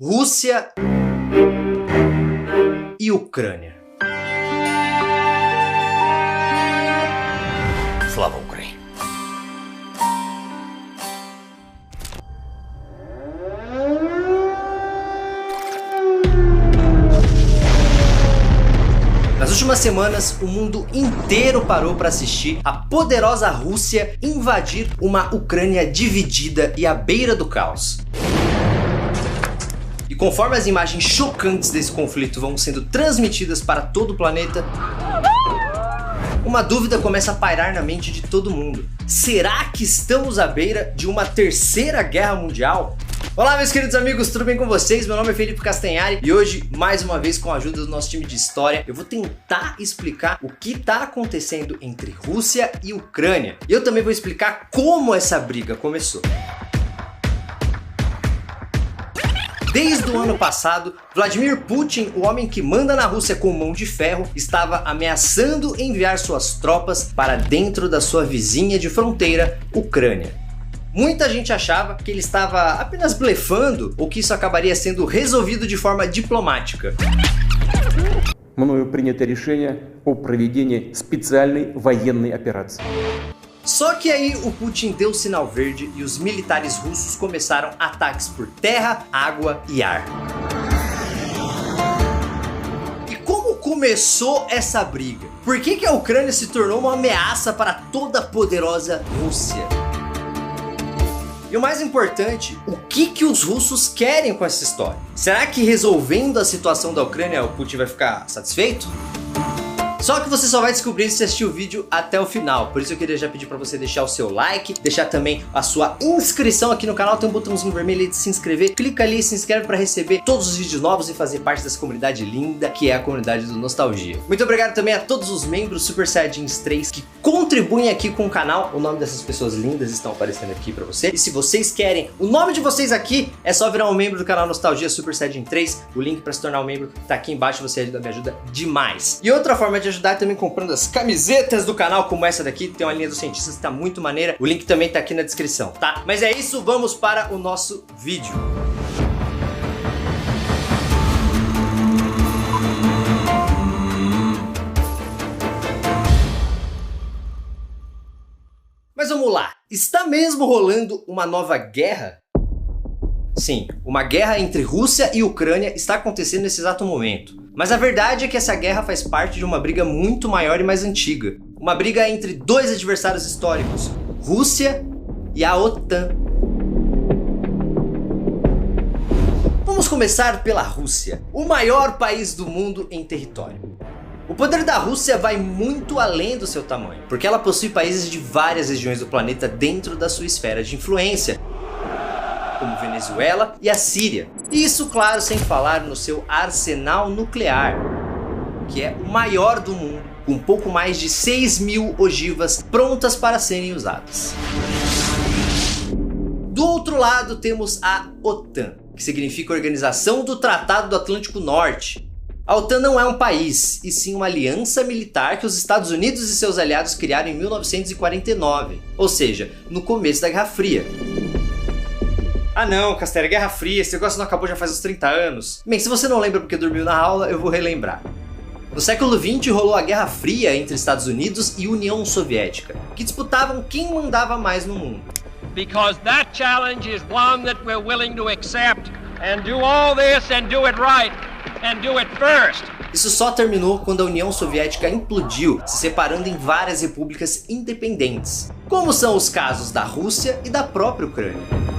Rússia e Ucrânia. Slava Ukraini. Nas últimas semanas, o mundo inteiro parou para assistir a poderosa Rússia invadir uma Ucrânia dividida e à beira do caos. E conforme as imagens chocantes desse conflito vão sendo transmitidas para todo o planeta, uma dúvida começa a pairar na mente de todo mundo. Será que estamos à beira de uma terceira guerra mundial? Olá, meus queridos amigos, tudo bem com vocês? Meu nome é Felipe Castanhari e hoje, mais uma vez, com a ajuda do nosso time de história, eu vou tentar explicar o que está acontecendo entre Rússia e Ucrânia. E eu também vou explicar como essa briga começou. Desde o ano passado, Vladimir Putin, o homem que manda na Rússia com mão de ferro, estava ameaçando enviar suas tropas para dentro da sua vizinha de fronteira, Ucrânia. Muita gente achava que ele estava apenas blefando ou que isso acabaria sendo resolvido de forma diplomática. Мною принято решение о проведении специальной военной операции. Só que aí o Putin deu sinal verde e os militares russos começaram ataques por terra, água e ar. E como começou essa briga? Por que a Ucrânia se tornou uma ameaça para toda a poderosa Rússia? E o mais importante, o que os russos querem com essa história? Será que resolvendo a situação da Ucrânia o Putin vai ficar satisfeito? Só que você só vai descobrir se assistir o vídeo até o final. Por isso eu queria já pedir para você deixar o seu like, deixar também a sua inscrição aqui no canal. Tem um botãozinho vermelho aí de se inscrever. Clica ali e se inscreve para receber todos os vídeos novos e fazer parte dessa comunidade linda que é a comunidade do Nostalgia. Muito obrigado também a todos os membros Super Saiyajins 3 que contribuem aqui com o canal. O nome dessas pessoas lindas estão aparecendo aqui para você. E se vocês querem o nome de vocês aqui, é só virar um membro do canal Nostalgia Super Saiyajin 3. O link para se tornar um membro tá aqui embaixo. Você me ajuda demais. E outra forma de ajudar também comprando as camisetas do canal, como essa daqui, tem uma linha dos cientistas que tá muito maneira, o link também tá aqui na descrição, tá? Mas é isso, vamos para o nosso vídeo. Mas vamos lá, está mesmo rolando uma nova guerra? Sim, uma guerra entre Rússia e Ucrânia está acontecendo nesse exato momento. Mas a verdade é que essa guerra faz parte de uma briga muito maior e mais antiga. Uma briga entre dois adversários históricos, Rússia e a OTAN. Vamos começar pela Rússia, o maior país do mundo em território. O poder da Rússia vai muito além do seu tamanho, porque ela possui países de várias regiões do planeta dentro da sua esfera de influência, como Venezuela e a Síria. E isso, claro, sem falar no seu arsenal nuclear, que é o maior do mundo, com pouco mais de 6.000 ogivas prontas para serem usadas. Do outro lado temos a OTAN, que significa Organização do Tratado do Atlântico Norte. A OTAN não é um país, e sim uma aliança militar que os Estados Unidos e seus aliados criaram em 1949, ou seja, no começo da Guerra Fria. Ah não, Castanhari, Guerra Fria, esse negócio não acabou já faz uns 30 anos. Bem, se você não lembra porque dormiu na aula, eu vou relembrar. No século XX rolou a Guerra Fria entre Estados Unidos e União Soviética, que disputavam quem mandava mais no mundo. Because that challenge is one that we're willing to accept and do all this and do it right and do it first. Isso só terminou quando a União Soviética implodiu, se separando em várias repúblicas independentes, como são os casos da Rússia e da própria Ucrânia.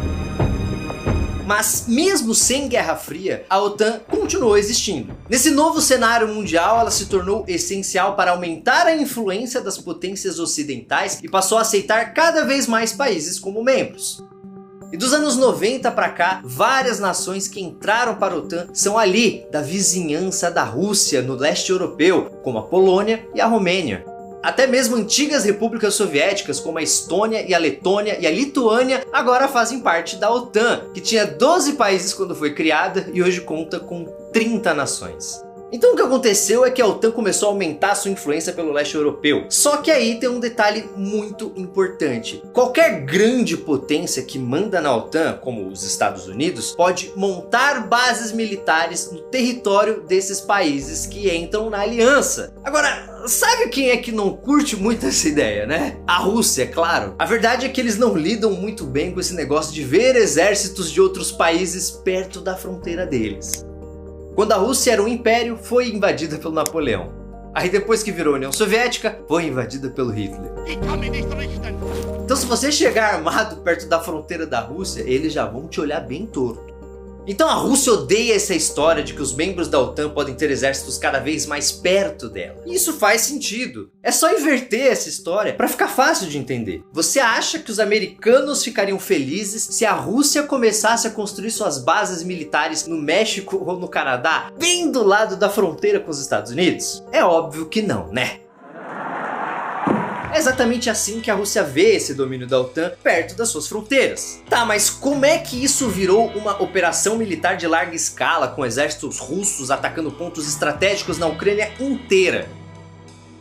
Mas mesmo sem Guerra Fria, a OTAN continuou existindo. Nesse novo cenário mundial, ela se tornou essencial para aumentar a influência das potências ocidentais e passou a aceitar cada vez mais países como membros. E dos anos 90 para cá, várias nações que entraram para a OTAN são ali, da vizinhança da Rússia, no leste europeu, como a Polônia e a Romênia. Até mesmo antigas repúblicas soviéticas como a Estônia e a Letônia e a Lituânia agora fazem parte da OTAN, que tinha 12 países quando foi criada e hoje conta com 30 nações. Então o que aconteceu é que a OTAN começou a aumentar sua influência pelo leste europeu. Só que aí tem um detalhe muito importante. Qualquer grande potência que manda na OTAN, como os Estados Unidos, pode montar bases militares no território desses países que entram na aliança. Agora, sabe quem é que não curte muito essa ideia, né? A Rússia, é claro. A verdade é que eles não lidam muito bem com esse negócio de ver exércitos de outros países perto da fronteira deles. Quando a Rússia era um império, foi invadida pelo Napoleão. Aí depois que virou União Soviética, foi invadida pelo Hitler. Então se você chegar armado perto da fronteira da Rússia, eles já vão te olhar bem torto. Então a Rússia odeia essa história de que os membros da OTAN podem ter exércitos cada vez mais perto dela. E isso faz sentido. É só inverter essa história para ficar fácil de entender. Você acha que os americanos ficariam felizes se a Rússia começasse a construir suas bases militares no México ou no Canadá, bem do lado da fronteira com os Estados Unidos? É óbvio que não, né? É exatamente assim que a Rússia vê esse domínio da OTAN perto das suas fronteiras. Tá, mas como é que isso virou uma operação militar de larga escala, com exércitos russos atacando pontos estratégicos na Ucrânia inteira?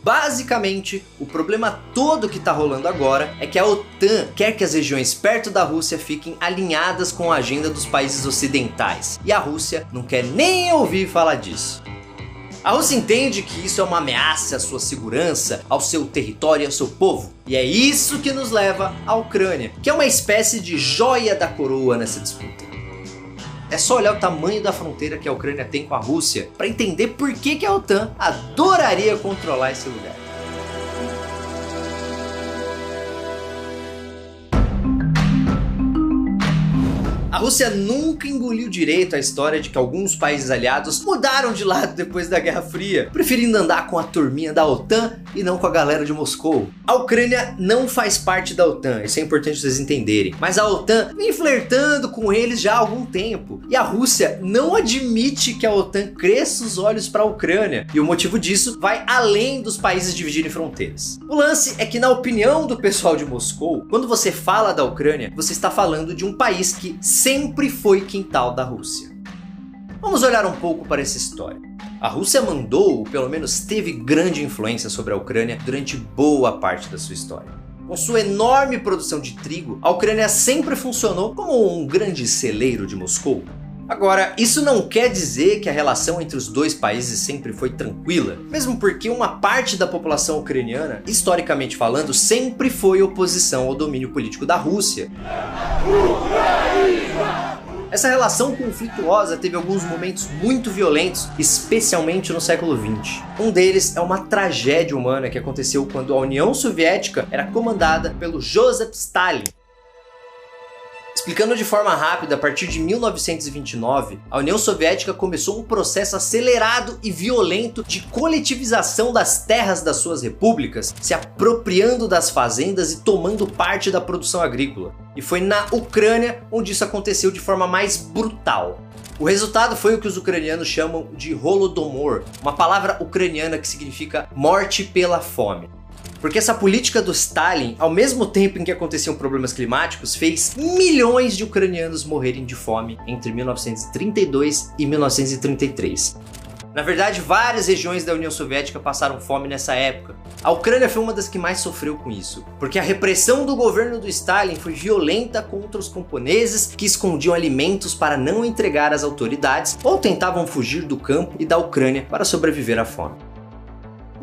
Basicamente, o problema todo que tá rolando agora é que a OTAN quer que as regiões perto da Rússia fiquem alinhadas com a agenda dos países ocidentais. E a Rússia não quer nem ouvir falar disso. A Rússia entende que isso é uma ameaça à sua segurança, ao seu território e ao seu povo. E é isso que nos leva à Ucrânia, que é uma espécie de joia da coroa nessa disputa. É só olhar o tamanho da fronteira que a Ucrânia tem com a Rússia para entender por que a OTAN adoraria controlar esse lugar. A Rússia nunca engoliu direito a história de que alguns países aliados mudaram de lado depois da Guerra Fria, preferindo andar com a turminha da OTAN e não com a galera de Moscou. A Ucrânia não faz parte da OTAN, isso é importante vocês entenderem, mas a OTAN vem flertando com eles já há algum tempo, e a Rússia não admite que a OTAN cresça os olhos para a Ucrânia, e o motivo disso vai além dos países dividirem fronteiras. O lance é que, na opinião do pessoal de Moscou, quando você fala da Ucrânia, você está falando de um país que sempre foi quintal da Rússia. Vamos olhar um pouco para essa história. A Rússia mandou, ou pelo menos teve grande influência sobre a Ucrânia durante boa parte da sua história. Com sua enorme produção de trigo, a Ucrânia sempre funcionou como um grande celeiro de Moscou. Agora, isso não quer dizer que a relação entre os dois países sempre foi tranquila, mesmo porque uma parte da população ucraniana, historicamente falando, sempre foi oposição ao domínio político da Rússia. Essa relação conflituosa teve alguns momentos muito violentos, especialmente no século XX. Um deles é uma tragédia humana que aconteceu quando a União Soviética era comandada pelo Joseph Stalin. Explicando de forma rápida, a partir de 1929, a União Soviética começou um processo acelerado e violento de coletivização das terras das suas repúblicas, se apropriando das fazendas e tomando parte da produção agrícola. E foi na Ucrânia onde isso aconteceu de forma mais brutal. O resultado foi o que os ucranianos chamam de Holodomor, uma palavra ucraniana que significa morte pela fome. Porque essa política do Stalin, ao mesmo tempo em que aconteciam problemas climáticos, fez milhões de ucranianos morrerem de fome entre 1932 e 1933. Na verdade, várias regiões da União Soviética passaram fome nessa época. A Ucrânia foi uma das que mais sofreu com isso, porque a repressão do governo do Stalin foi violenta contra os camponeses que escondiam alimentos para não entregar às autoridades ou tentavam fugir do campo e da Ucrânia para sobreviver à fome.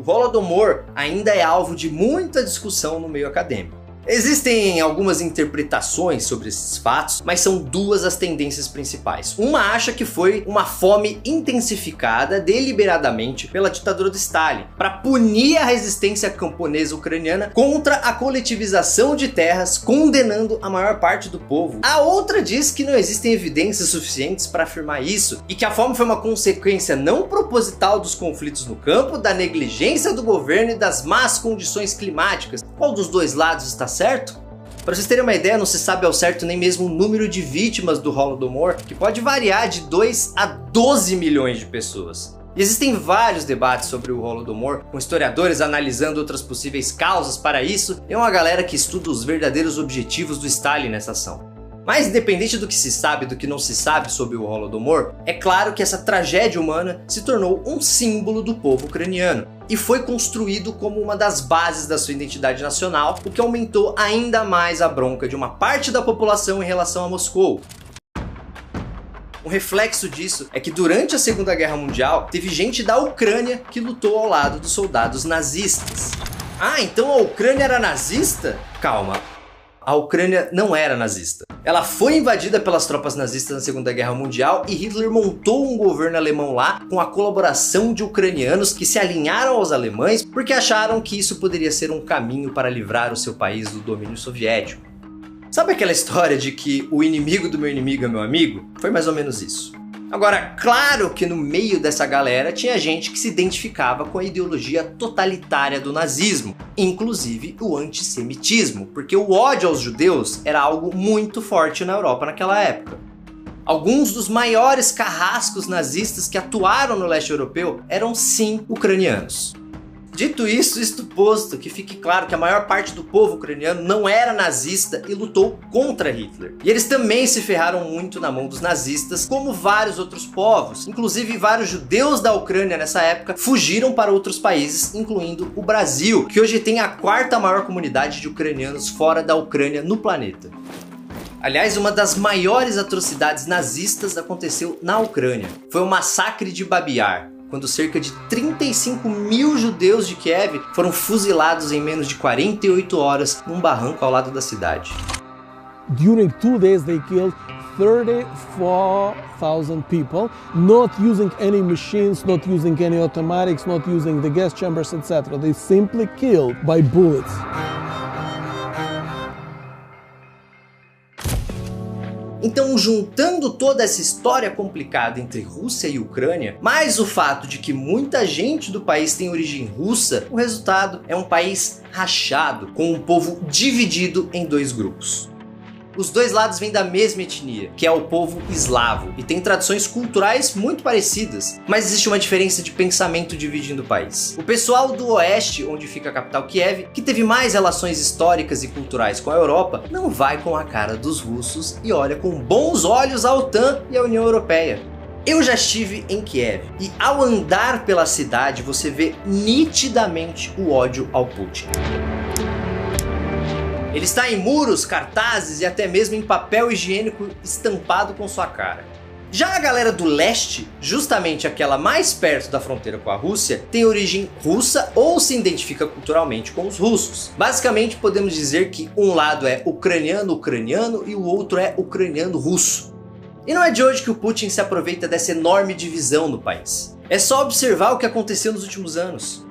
O Holodomor ainda é alvo de muita discussão no meio acadêmico. Existem algumas interpretações sobre esses fatos, mas são duas as tendências principais. Uma acha que foi uma fome intensificada deliberadamente pela ditadura do Stalin, para punir a resistência camponesa ucraniana contra a coletivização de terras, condenando a maior parte do povo. A outra diz que não existem evidências suficientes para afirmar isso, e que a fome foi uma consequência não proposital dos conflitos no campo, da negligência do governo e das más condições climáticas. Qual dos dois lados está certo? Para vocês terem uma ideia, não se sabe ao certo nem mesmo o número de vítimas do Holodomor, que pode variar de 2 a 12 milhões de pessoas. E existem vários debates sobre o Holodomor, com historiadores analisando outras possíveis causas para isso, e uma galera que estuda os verdadeiros objetivos do Stalin nessa ação. Mas independente do que se sabe e do que não se sabe sobre o Holodomor, é claro que essa tragédia humana se tornou um símbolo do povo ucraniano e foi construído como uma das bases da sua identidade nacional, o que aumentou ainda mais a bronca de uma parte da população em relação a Moscou. Um reflexo disso é que durante a Segunda Guerra Mundial teve gente da Ucrânia que lutou ao lado dos soldados nazistas. Ah, então a Ucrânia era nazista? Calma. A Ucrânia não era nazista. Ela foi invadida pelas tropas nazistas na Segunda Guerra Mundial e Hitler montou um governo alemão lá com a colaboração de ucranianos que se alinharam aos alemães porque acharam que isso poderia ser um caminho para livrar o seu país do domínio soviético. Sabe aquela história de que o inimigo do meu inimigo é meu amigo? Foi mais ou menos isso. Agora, claro que no meio dessa galera tinha gente que se identificava com a ideologia totalitária do nazismo, inclusive o antissemitismo, porque o ódio aos judeus era algo muito forte na Europa naquela época. Alguns dos maiores carrascos nazistas que atuaram no leste europeu eram sim ucranianos. Dito isso, isto posto, que fique claro que a maior parte do povo ucraniano não era nazista e lutou contra Hitler. E eles também se ferraram muito na mão dos nazistas, como vários outros povos. Inclusive, vários judeus da Ucrânia nessa época fugiram para outros países, incluindo o Brasil, que hoje tem a 4ª maior comunidade de ucranianos fora da Ucrânia no planeta. Aliás, uma das maiores atrocidades nazistas aconteceu na Ucrânia. Foi o massacre de Babi Yar, quando cerca de 35 mil judeus de Kiev foram fuzilados em menos de 48 horas num barranco ao lado da cidade. During 2 days they killed 34,000 people, not using any machines, not using any automatics, not using the gas chambers, etc. They simply killed by bullets. Então, juntando toda essa história complicada entre Rússia e Ucrânia, mais o fato de que muita gente do país tem origem russa, o resultado é um país rachado, com um povo dividido em 2 grupos. Os dois lados vêm da mesma etnia, que é o povo eslavo, e tem tradições culturais muito parecidas, mas existe uma diferença de pensamento dividindo o país. O pessoal do oeste, onde fica a capital Kiev, que teve mais relações históricas e culturais com a Europa, não vai com a cara dos russos e olha com bons olhos a OTAN e a União Europeia. Eu já estive em Kiev e ao andar pela cidade você vê nitidamente o ódio ao Putin. Ele está em muros, cartazes e até mesmo em papel higiênico estampado com sua cara. Já a galera do leste, justamente aquela mais perto da fronteira com a Rússia, tem origem russa ou se identifica culturalmente com os russos. Basicamente podemos dizer que um lado é ucraniano-ucraniano e o outro é ucraniano-russo. E não é de hoje que o Putin se aproveita dessa enorme divisão no país. É só observar o que aconteceu nos últimos anos.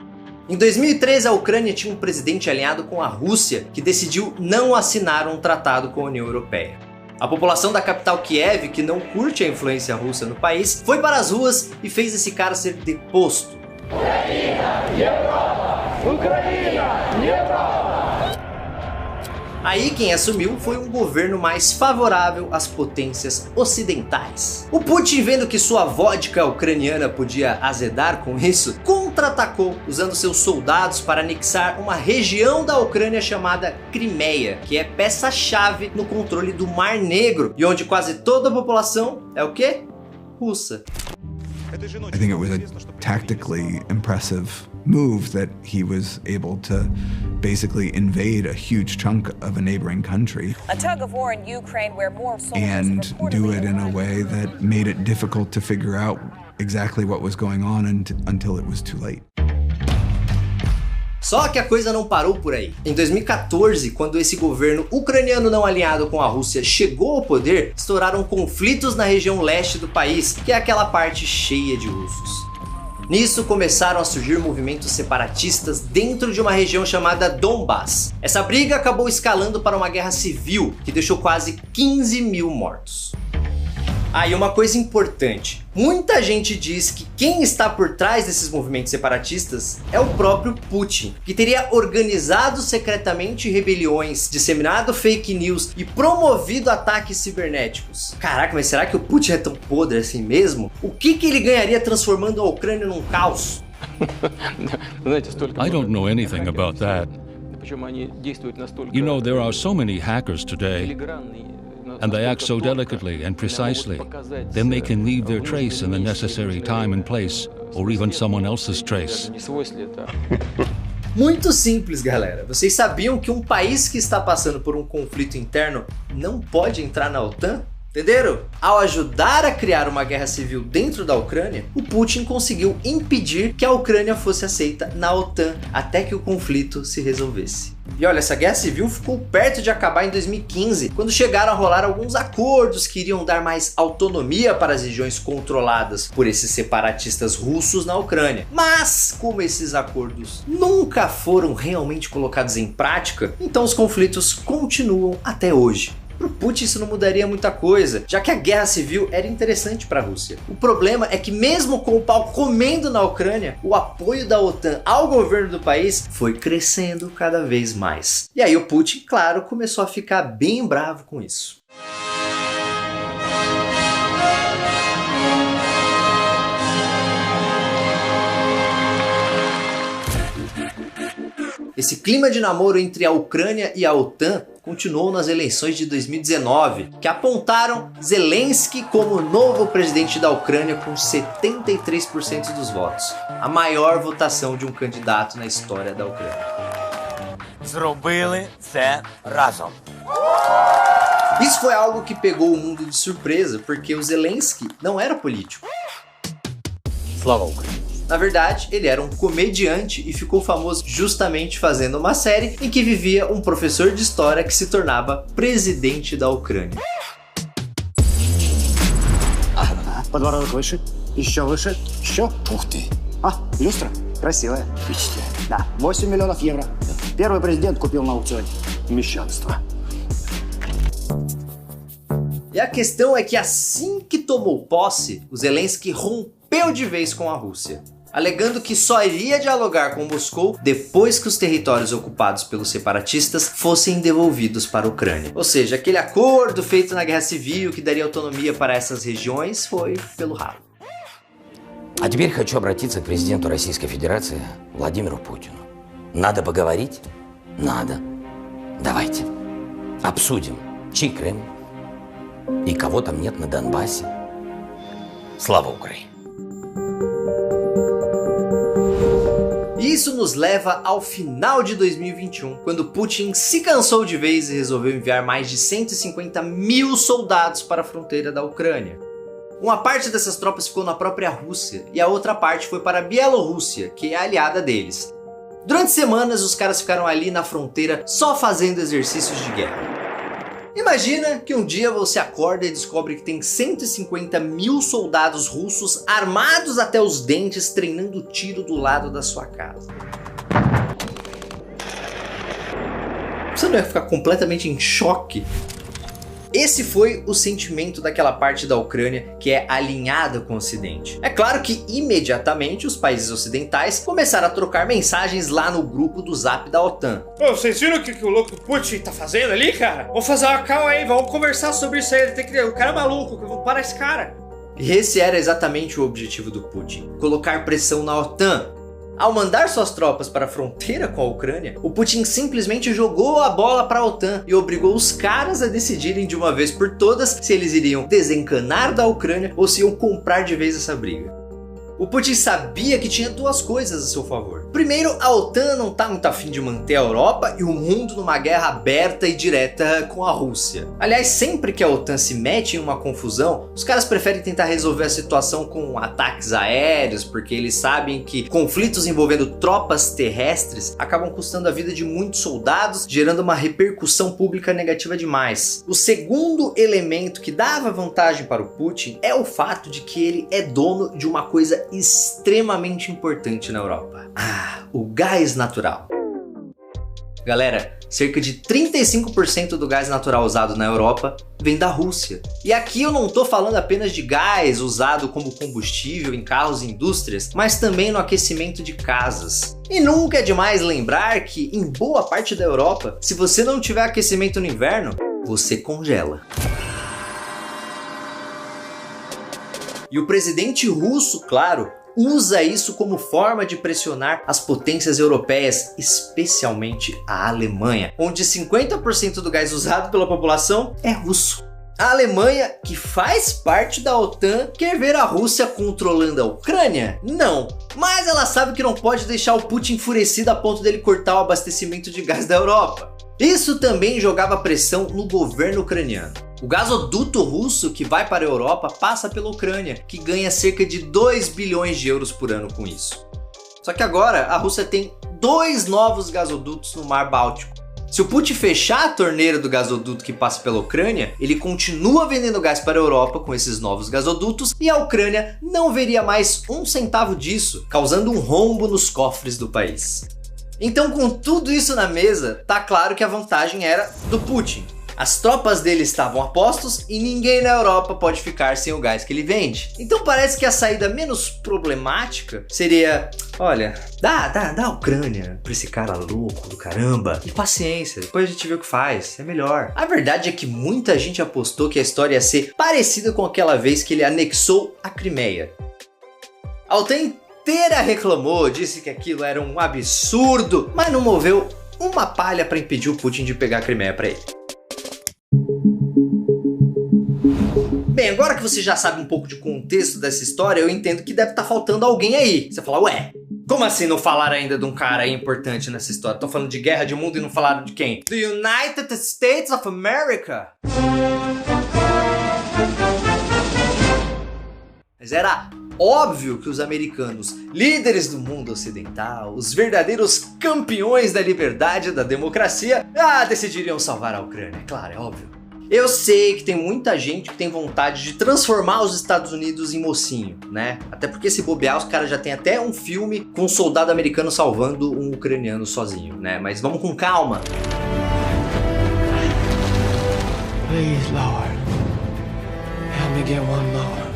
Em 2013, a Ucrânia tinha um presidente alinhado com a Rússia que decidiu não assinar um tratado com a União Europeia. A população da capital Kiev, que não curte a influência russa no país, foi para as ruas e fez esse cara ser deposto. Ucrânia, Europa! Ucrânia, Europa! Aí quem assumiu foi um governo mais favorável às potências ocidentais. O Putin, vendo que sua vodka ucraniana podia azedar com isso, contra-atacou usando seus soldados para anexar uma região da Ucrânia chamada Crimeia, que é peça-chave no controle do Mar Negro e onde quase toda a população é o quê? Russa. I think it was a tactically impressive move that he was able to basically invade a huge chunk of a neighboring country and do it in a way that made it difficult to figure out exactly what was going on until it was too late. Só que a coisa não parou por aí. Em 2014, quando esse governo ucraniano não alinhado com a Rússia chegou ao poder, estouraram conflitos na região leste do país, que é aquela parte cheia de russos. Nisso começaram a surgir movimentos separatistas dentro de uma região chamada Donbass. Essa briga acabou escalando para uma guerra civil, que deixou quase 15 mil mortos. E uma coisa importante, muita gente diz que quem está por trás desses movimentos separatistas é o próprio Putin, que teria organizado secretamente rebeliões, disseminado fake news e promovido ataques cibernéticos. Caraca, mas será que o Putin é tão podre assim mesmo? O que ele ganharia transformando a Ucrânia num caos? I don't know anything about that. You know, there are so many hackers today. and they act so delicately and precisely, then they can leave their trace in the necessary time and place, or even someone else's trace. Muito simples, galera. Vocês sabiam que um país que está passando por um conflito interno não pode entrar na OTAN? Entenderam? Ao ajudar a criar uma guerra civil dentro da Ucrânia, o Putin conseguiu impedir que a Ucrânia fosse aceita na OTAN até que o conflito se resolvesse. E olha, essa guerra civil ficou perto de acabar em 2015, quando chegaram a rolar alguns acordos que iriam dar mais autonomia para as regiões controladas por esses separatistas russos na Ucrânia. Mas, como esses acordos nunca foram realmente colocados em prática, então os conflitos continuam até hoje. Para o Putin isso não mudaria muita coisa, já que a guerra civil era interessante para a Rússia. O problema é que mesmo com o pau comendo na Ucrânia, o apoio da OTAN ao governo do país foi crescendo cada vez mais. E aí o Putin, claro, começou a ficar bem bravo com isso. Esse clima de namoro entre a Ucrânia e a OTAN continuou nas eleições de 2019, que apontaram Zelensky como novo presidente da Ucrânia com 73% dos votos, a maior votação de um candidato na história da Ucrânia. Зробили це разом. Isso foi algo que pegou o mundo de surpresa, porque o Zelensky não era político. Слава Україні! Na verdade, ele era um comediante e ficou famoso justamente fazendo uma série em que vivia um professor de história que se tornava presidente da Ucrânia. Подбородок выше, еще выше, еще. Ух ты! Люстра? Красивая. Впечатляет. Да, 8 миллионов евро. Первый президент купил на аукционе. Мещанство. E a questão é que assim que tomou posse, o Zelensky rompeu de vez com a Rússia, alegando que só iria dialogar com Moscou depois que os territórios ocupados pelos separatistas fossem devolvidos para a Ucrânia. Ou seja, aquele acordo feito na Guerra Civil que daria autonomia para essas regiões foi pelo ralo. А теперь хочу обратиться к президенту Российской Федерации Владимиру Путину. Надо поговорить? Надо. Давайте. Обсудим, чей Крым и кого там нет на Донбассе. Слава Украине! Isso nos leva ao final de 2021, quando Putin se cansou de vez e resolveu enviar mais de 150 mil soldados para a fronteira da Ucrânia. Uma parte dessas tropas ficou na própria Rússia e a outra parte foi para a Bielorrússia, que é aliada deles. Durante semanas os caras ficaram ali na fronteira só fazendo exercícios de guerra. Imagina que um dia você acorda e descobre que tem 150 mil soldados russos armados até os dentes treinando tiro do lado da sua casa. Você não ia ficar completamente em choque? Esse foi o sentimento daquela parte da Ucrânia que é alinhada com o Ocidente. É claro que imediatamente os países ocidentais começaram a trocar mensagens lá no grupo do Zap da OTAN. Ô, vocês viram o que o louco do Putin tá fazendo ali, cara? Vamos fazer uma calma aí, vamos conversar sobre isso aí. O cara é maluco, vamos parar esse cara. E esse era exatamente o objetivo do Putin, colocar pressão na OTAN. Ao mandar suas tropas para a fronteira com a Ucrânia, o Putin simplesmente jogou a bola para a OTAN e obrigou os caras a decidirem de uma vez por todas se eles iriam desencanar da Ucrânia ou se iam comprar de vez essa briga. O Putin sabia que tinha duas coisas a seu favor. Primeiro, a OTAN não tá muito afim de manter a Europa e o mundo numa guerra aberta e direta com a Rússia. Aliás, sempre que a OTAN se mete em uma confusão, os caras preferem tentar resolver a situação com ataques aéreos, porque eles sabem que conflitos envolvendo tropas terrestres acabam custando a vida de muitos soldados, gerando uma repercussão pública negativa demais. O segundo elemento que dava vantagem para o Putin é o fato de que ele é dono de uma coisa extremamente importante na Europa. O gás natural. Galera, cerca de 35% do gás natural usado na Europa vem da Rússia. E aqui eu não tô falando apenas de gás usado como combustível em carros e indústrias, mas também no aquecimento de casas. E nunca é demais lembrar que em boa parte da Europa, se você não tiver aquecimento no inverno, você congela. E o presidente russo, claro, usa isso como forma de pressionar as potências europeias, especialmente a Alemanha, onde 50% do gás usado pela população é russo. A Alemanha, que faz parte da OTAN, quer ver a Rússia controlando a Ucrânia? Não. Mas ela sabe que não pode deixar o Putin enfurecido a ponto dele cortar o abastecimento de gás da Europa. Isso também jogava pressão no governo ucraniano. O gasoduto russo que vai para a Europa passa pela Ucrânia, que ganha cerca de 2 bilhões de euros por ano com isso. Só que agora a Rússia tem 2 novos gasodutos no Mar Báltico. Se o Putin fechar a torneira do gasoduto que passa pela Ucrânia, ele continua vendendo gás para a Europa com esses novos gasodutos e a Ucrânia não veria mais 1 centavo disso, causando um rombo nos cofres do país. Então, com tudo isso na mesa, tá claro que a vantagem era do Putin. As tropas dele estavam a postos e ninguém na Europa pode ficar sem o gás que ele vende. Então parece que a saída menos problemática seria: olha, dá a Ucrânia pra esse cara louco do caramba. E paciência, depois a gente vê o que faz, é melhor. A verdade é que muita gente apostou que a história ia ser parecida com aquela vez que ele anexou a Crimeia. A OTAN inteira reclamou, disse que aquilo era um absurdo, mas não moveu uma palha para impedir o Putin de pegar a Crimeia para ele. Bem, agora que você já sabe um pouco de contexto dessa história, eu entendo que deve estar faltando alguém aí. Você fala, ué, como assim não falaram ainda de um cara aí importante nessa história? Estão falando de guerra de mundo e não falaram de quem? The United States of America! Mas era óbvio que os americanos, líderes do mundo ocidental, os verdadeiros campeões da liberdade e da democracia, decidiriam salvar a Ucrânia, claro, é óbvio. Eu sei que tem muita gente que tem vontade de transformar os Estados Unidos em mocinho, né? Até porque se bobear, os caras já tem até um filme com um soldado americano salvando um ucraniano sozinho, né? Mas vamos com calma. Please, Lord, help me get one more.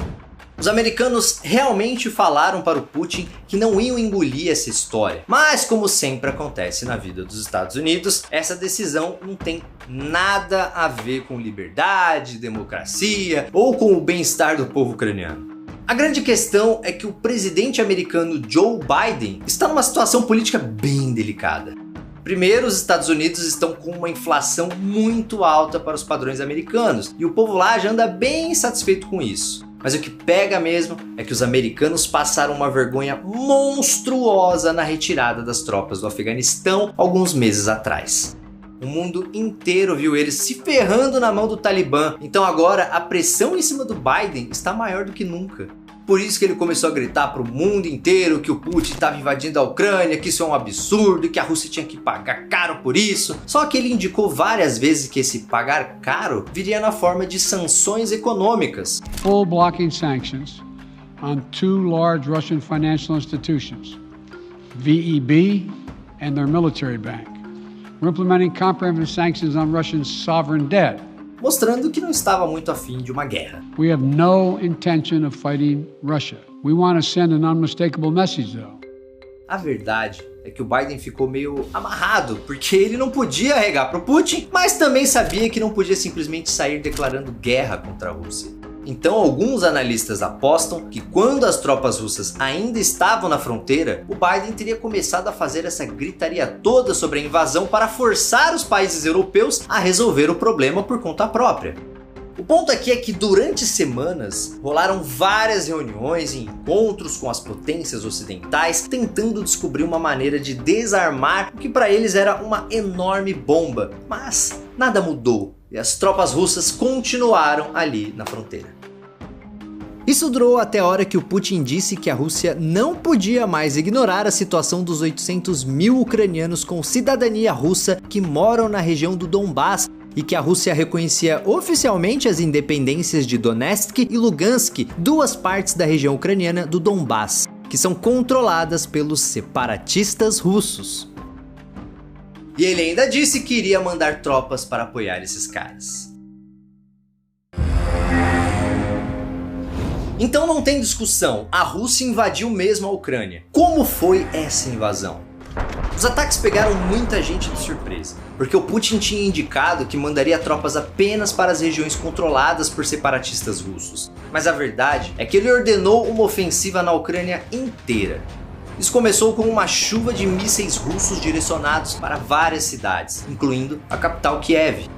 Os americanos realmente falaram para o Putin que não iam engolir essa história. Mas, como sempre acontece na vida dos Estados Unidos, essa decisão não tem nada a ver com liberdade, democracia ou com o bem-estar do povo ucraniano. A grande questão é que o presidente americano Joe Biden está numa situação política bem delicada. Primeiro, os Estados Unidos estão com uma inflação muito alta para os padrões americanos e o povo lá já anda bem insatisfeito com isso. Mas o que pega mesmo é que os americanos passaram uma vergonha monstruosa na retirada das tropas do Afeganistão alguns meses atrás. O mundo inteiro viu eles se ferrando na mão do Talibã, então agora a pressão em cima do Biden está maior do que nunca. Por isso que ele começou a gritar para o mundo inteiro que o Putin estava invadindo a Ucrânia, que isso é um absurdo, que a Rússia tinha que pagar caro por isso. Só que ele indicou várias vezes que esse pagar caro viria na forma de sanções econômicas. Full blocking sanctions on 2 large Russian financial institutions, VEB and their military bank. We're implementing comprehensive sanctions on Russian sovereign debt. Mostrando que não estava muito afim de uma guerra. We have no intention of fighting Russia. We want to send an unmistakable message, though. A verdade é que o Biden ficou meio amarrado, porque ele não podia arregar para o Putin, mas também sabia que não podia simplesmente sair declarando guerra contra a Rússia. Então alguns analistas apostam que quando as tropas russas ainda estavam na fronteira, o Biden teria começado a fazer essa gritaria toda sobre a invasão para forçar os países europeus a resolver o problema por conta própria. O ponto aqui é que durante semanas rolaram várias reuniões e encontros com as potências ocidentais tentando descobrir uma maneira de desarmar o que para eles era uma enorme bomba, mas nada mudou e as tropas russas continuaram ali na fronteira. Isso durou até a hora que o Putin disse que a Rússia não podia mais ignorar a situação dos 800 mil ucranianos com cidadania russa que moram na região do Donbass e que a Rússia reconhecia oficialmente as independências de Donetsk e Lugansk, 2 partes da região ucraniana do Donbass, que são controladas pelos separatistas russos. E ele ainda disse que iria mandar tropas para apoiar esses caras. Então não tem discussão, a Rússia invadiu mesmo a Ucrânia. Como foi essa invasão? Os ataques pegaram muita gente de surpresa, porque o Putin tinha indicado que mandaria tropas apenas para as regiões controladas por separatistas russos. Mas a verdade é que ele ordenou uma ofensiva na Ucrânia inteira. Isso começou com uma chuva de mísseis russos direcionados para várias cidades, incluindo a capital Kiev.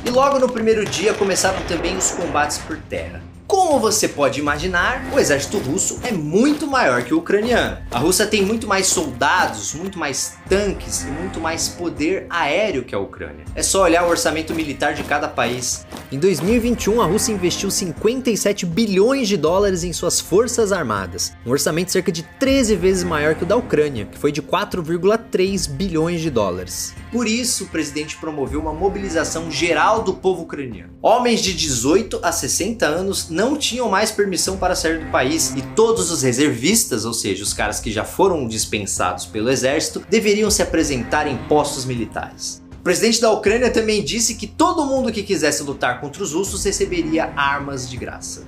E logo no primeiro dia começaram também os combates por terra. Como você pode imaginar, o exército russo é muito maior que o ucraniano. A Rússia tem muito mais soldados, muito mais tanques e muito mais poder aéreo que a Ucrânia. É só olhar o orçamento militar de cada país. Em 2021, a Rússia investiu 57 bilhões de dólares em suas forças armadas, um orçamento cerca de 13 vezes maior que o da Ucrânia, que foi de 4,3 bilhões de dólares. Por isso, o presidente promoveu uma mobilização geral do povo ucraniano. Homens de 18 a 60 anos não tinham mais permissão para sair do país e todos os reservistas, ou seja, os caras que já foram dispensados pelo exército, deveriam se apresentar em postos militares. O presidente da Ucrânia também disse que todo mundo que quisesse lutar contra os russos receberia armas de graça.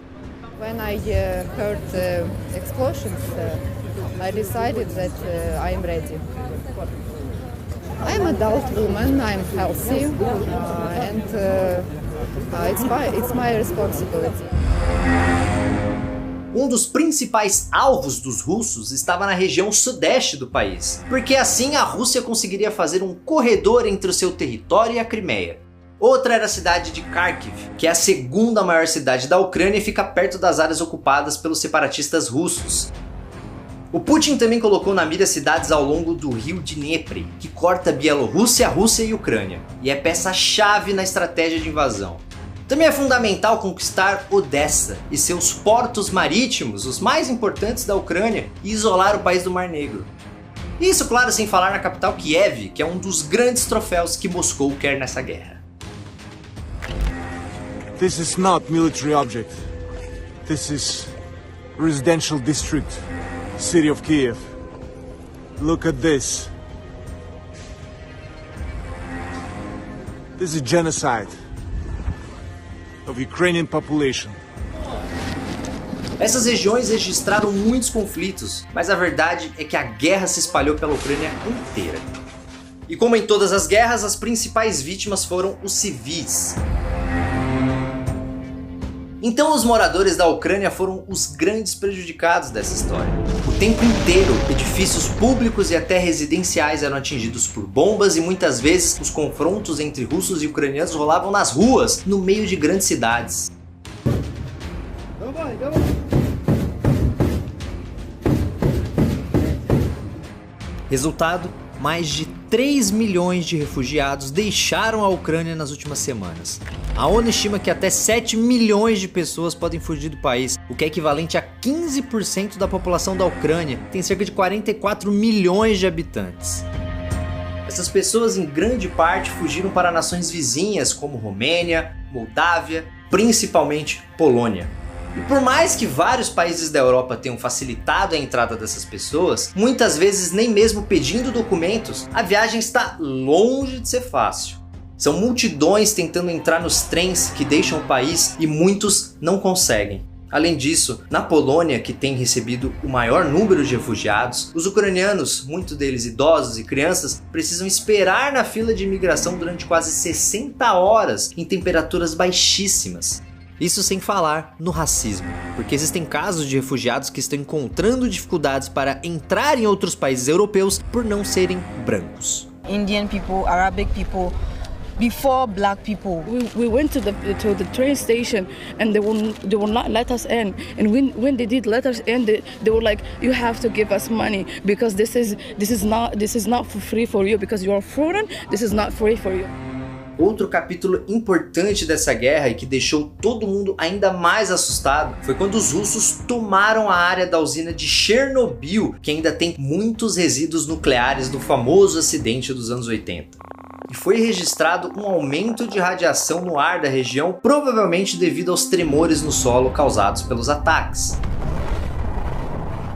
When I heard explosions, I decided that I am ready. I'm an adult woman, I'm healthy, and it's my responsibility. Um dos principais alvos dos russos estava na região sudeste do país, porque assim a Rússia conseguiria fazer um corredor entre o seu território e a Crimeia. Outra era a cidade de Kharkiv, que é a segunda maior cidade da Ucrânia e fica perto das áreas ocupadas pelos separatistas russos. O Putin também colocou na mira cidades ao longo do rio Dnepr, que corta Bielorrússia, Rússia e Ucrânia, e é peça-chave na estratégia de invasão. Também é fundamental conquistar Odessa e seus portos marítimos, os mais importantes da Ucrânia, e isolar o país do Mar Negro. Isso, claro, sem falar na capital Kiev, que é um dos grandes troféus que Moscou quer nessa guerra. This is not military object. This is residential district. City of Kiev. Look at this. This is genocide of Ukrainian population. Essas regiões registraram muitos conflitos, mas a verdade é que a guerra se espalhou pela Ucrânia inteira. E como em todas as guerras, as principais vítimas foram os civis. Então os moradores da Ucrânia foram os grandes prejudicados dessa história. O tempo inteiro, edifícios públicos e até residenciais eram atingidos por bombas e muitas vezes os confrontos entre russos e ucranianos rolavam nas ruas, no meio de grandes cidades. Resultado: mais de 3 milhões de refugiados deixaram a Ucrânia nas últimas semanas. A ONU estima que até 7 milhões de pessoas podem fugir do país, o que é equivalente a 15% da população da Ucrânia, que tem cerca de 44 milhões de habitantes. Essas pessoas, em grande parte, fugiram para nações vizinhas como Romênia, Moldávia, principalmente Polônia. E por mais que vários países da Europa tenham facilitado a entrada dessas pessoas, muitas vezes nem mesmo pedindo documentos, a viagem está longe de ser fácil. São multidões tentando entrar nos trens que deixam o país e muitos não conseguem. Além disso, na Polônia, que tem recebido o maior número de refugiados, os ucranianos, muitos deles idosos e crianças, precisam esperar na fila de imigração durante quase 60 horas em temperaturas baixíssimas. Isso sem falar no racismo, porque existem casos de refugiados que estão encontrando dificuldades para entrar em outros países europeus por não serem brancos. Indian people, Arabic people, before black people. We went to the train station and they will not let us in. And when they did let us in, they were like, you have to give us money because this is not for free for you because you are foreign. This is not free for you. Outro capítulo importante dessa guerra e que deixou todo mundo ainda mais assustado foi quando os russos tomaram a área da usina de Chernobyl, que ainda tem muitos resíduos nucleares do famoso acidente dos anos 80. E foi registrado um aumento de radiação no ar da região, provavelmente devido aos tremores no solo causados pelos ataques.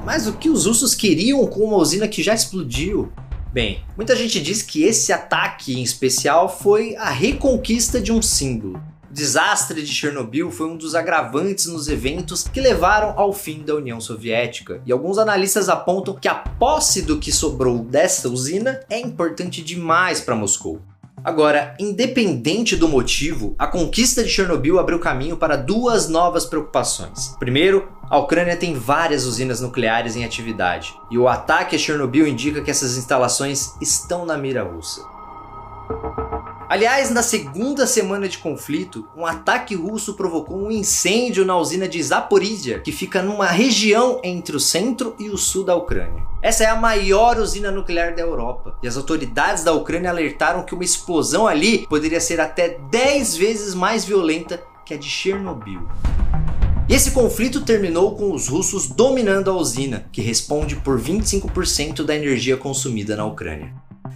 Mas o que os russos queriam com uma usina que já explodiu? Bem, muita gente diz que esse ataque em especial foi a reconquista de um símbolo. O desastre de Chernobyl foi um dos agravantes nos eventos que levaram ao fim da União Soviética, e alguns analistas apontam que a posse do que sobrou dessa usina é importante demais para Moscou. Agora, independente do motivo, a conquista de Chernobyl abriu caminho para duas novas preocupações. Primeiro, a Ucrânia tem várias usinas nucleares em atividade, e o ataque a Chernobyl indica que essas instalações estão na mira russa. Aliás, na segunda semana de conflito, um ataque russo provocou um incêndio na usina de Zaporizhia, que fica numa região entre o centro e o sul da Ucrânia. Essa é a maior usina nuclear da Europa, e as autoridades da Ucrânia alertaram que uma explosão ali poderia ser até 10 vezes mais violenta que a de Chernobyl. E esse conflito terminou com os russos dominando a usina, que responde por 25% da energia consumida na Ucrânia.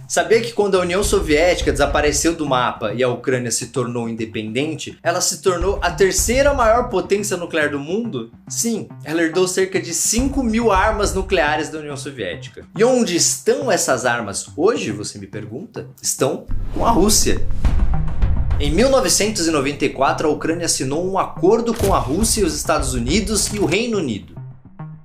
Sabia que quando a União Soviética desapareceu do mapa e a Ucrânia se tornou independente, ela se tornou a terceira maior potência nuclear do mundo? Sim, ela herdou cerca de 5.000 armas nucleares da União Soviética. E onde estão essas armas hoje, você me pergunta? Estão com a Rússia. Em 1994, a Ucrânia assinou um acordo com a Rússia, os Estados Unidos e o Reino Unido.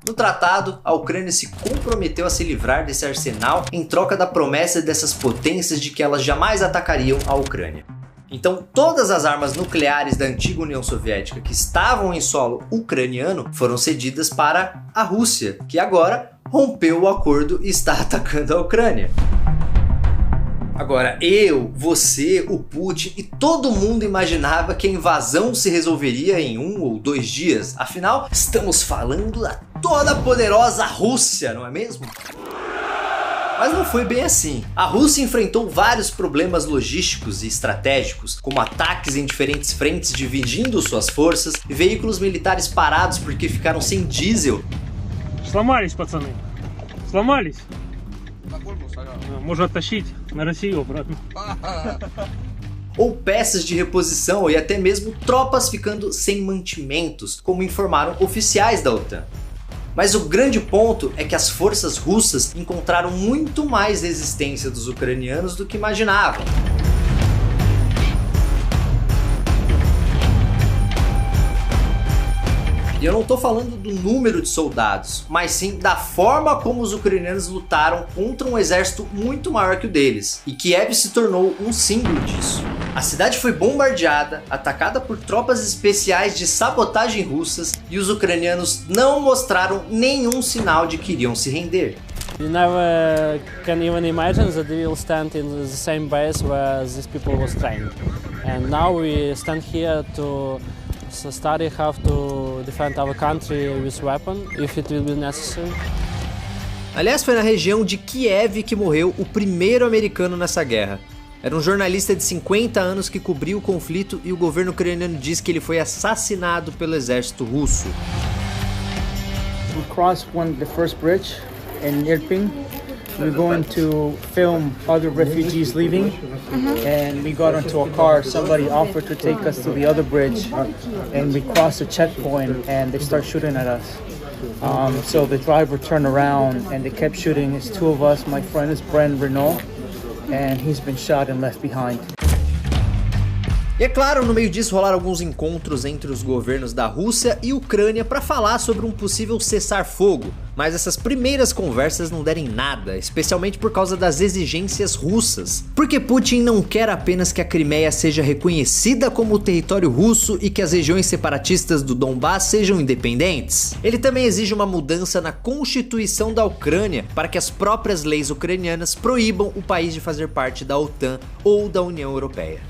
No tratado, a Ucrânia se comprometeu a se livrar desse arsenal em troca da promessa dessas potências de que elas jamais atacariam a Ucrânia. Então, todas as armas nucleares da antiga União Soviética que estavam em solo ucraniano foram cedidas para a Rússia, que agora rompeu o acordo e está atacando a Ucrânia. Agora, eu, você, o Putin e todo mundo imaginava que a invasão se resolveria em 1 ou 2 dias. Afinal, estamos falando da toda poderosa Rússia, não é mesmo? Mas não foi bem assim. A Rússia enfrentou vários problemas logísticos e estratégicos, como ataques em diferentes frentes dividindo suas forças e veículos militares parados porque ficaram sem diesel. Сломались, пацаны. Сломались. Можно оттащить на Россию обратно. Ou peças de reposição e até mesmo tropas ficando sem mantimentos, como informaram oficiais da OTAN. Mas o grande ponto é que as forças russas encontraram muito mais resistência dos ucranianos do que imaginavam. E eu não estou falando do número de soldados, mas sim da forma como os ucranianos lutaram contra um exército muito maior que o deles. E Kiev se tornou um símbolo disso. A cidade foi bombardeada, atacada por tropas especiais de sabotagem russas, e os ucranianos não mostraram nenhum sinal de que iriam se render. You never can even imagine that we will stand in the same base where these people was trained. And now we stand here to study how to defend our country with weapon, if it will be necessary. Aliás, foi na região de Kiev que morreu o primeiro americano nessa guerra. Era um jornalista de 50 anos que cobriu o conflito e o governo ucraniano diz que ele foi assassinado pelo exército russo. We crossed the first bridge in Irpin. We're going to film other refugees leaving, and we got into a car. Somebody offered to take us to the other bridge, and we crossed a checkpoint, and they start shooting at us. So the driver turned around, and they kept shooting. It's 2 of us. My friend is Brent Renault, and he's been shot and left behind. E é claro, no meio disso rolaram alguns encontros entre os governos da Rússia e Ucrânia para falar sobre um possível cessar-fogo, mas essas primeiras conversas não deram em nada, especialmente por causa das exigências russas. Porque Putin não quer apenas que a Crimeia seja reconhecida como território russo e que as regiões separatistas do Donbass sejam independentes. Ele também exige uma mudança na Constituição da Ucrânia para que as próprias leis ucranianas proíbam o país de fazer parte da OTAN ou da União Europeia.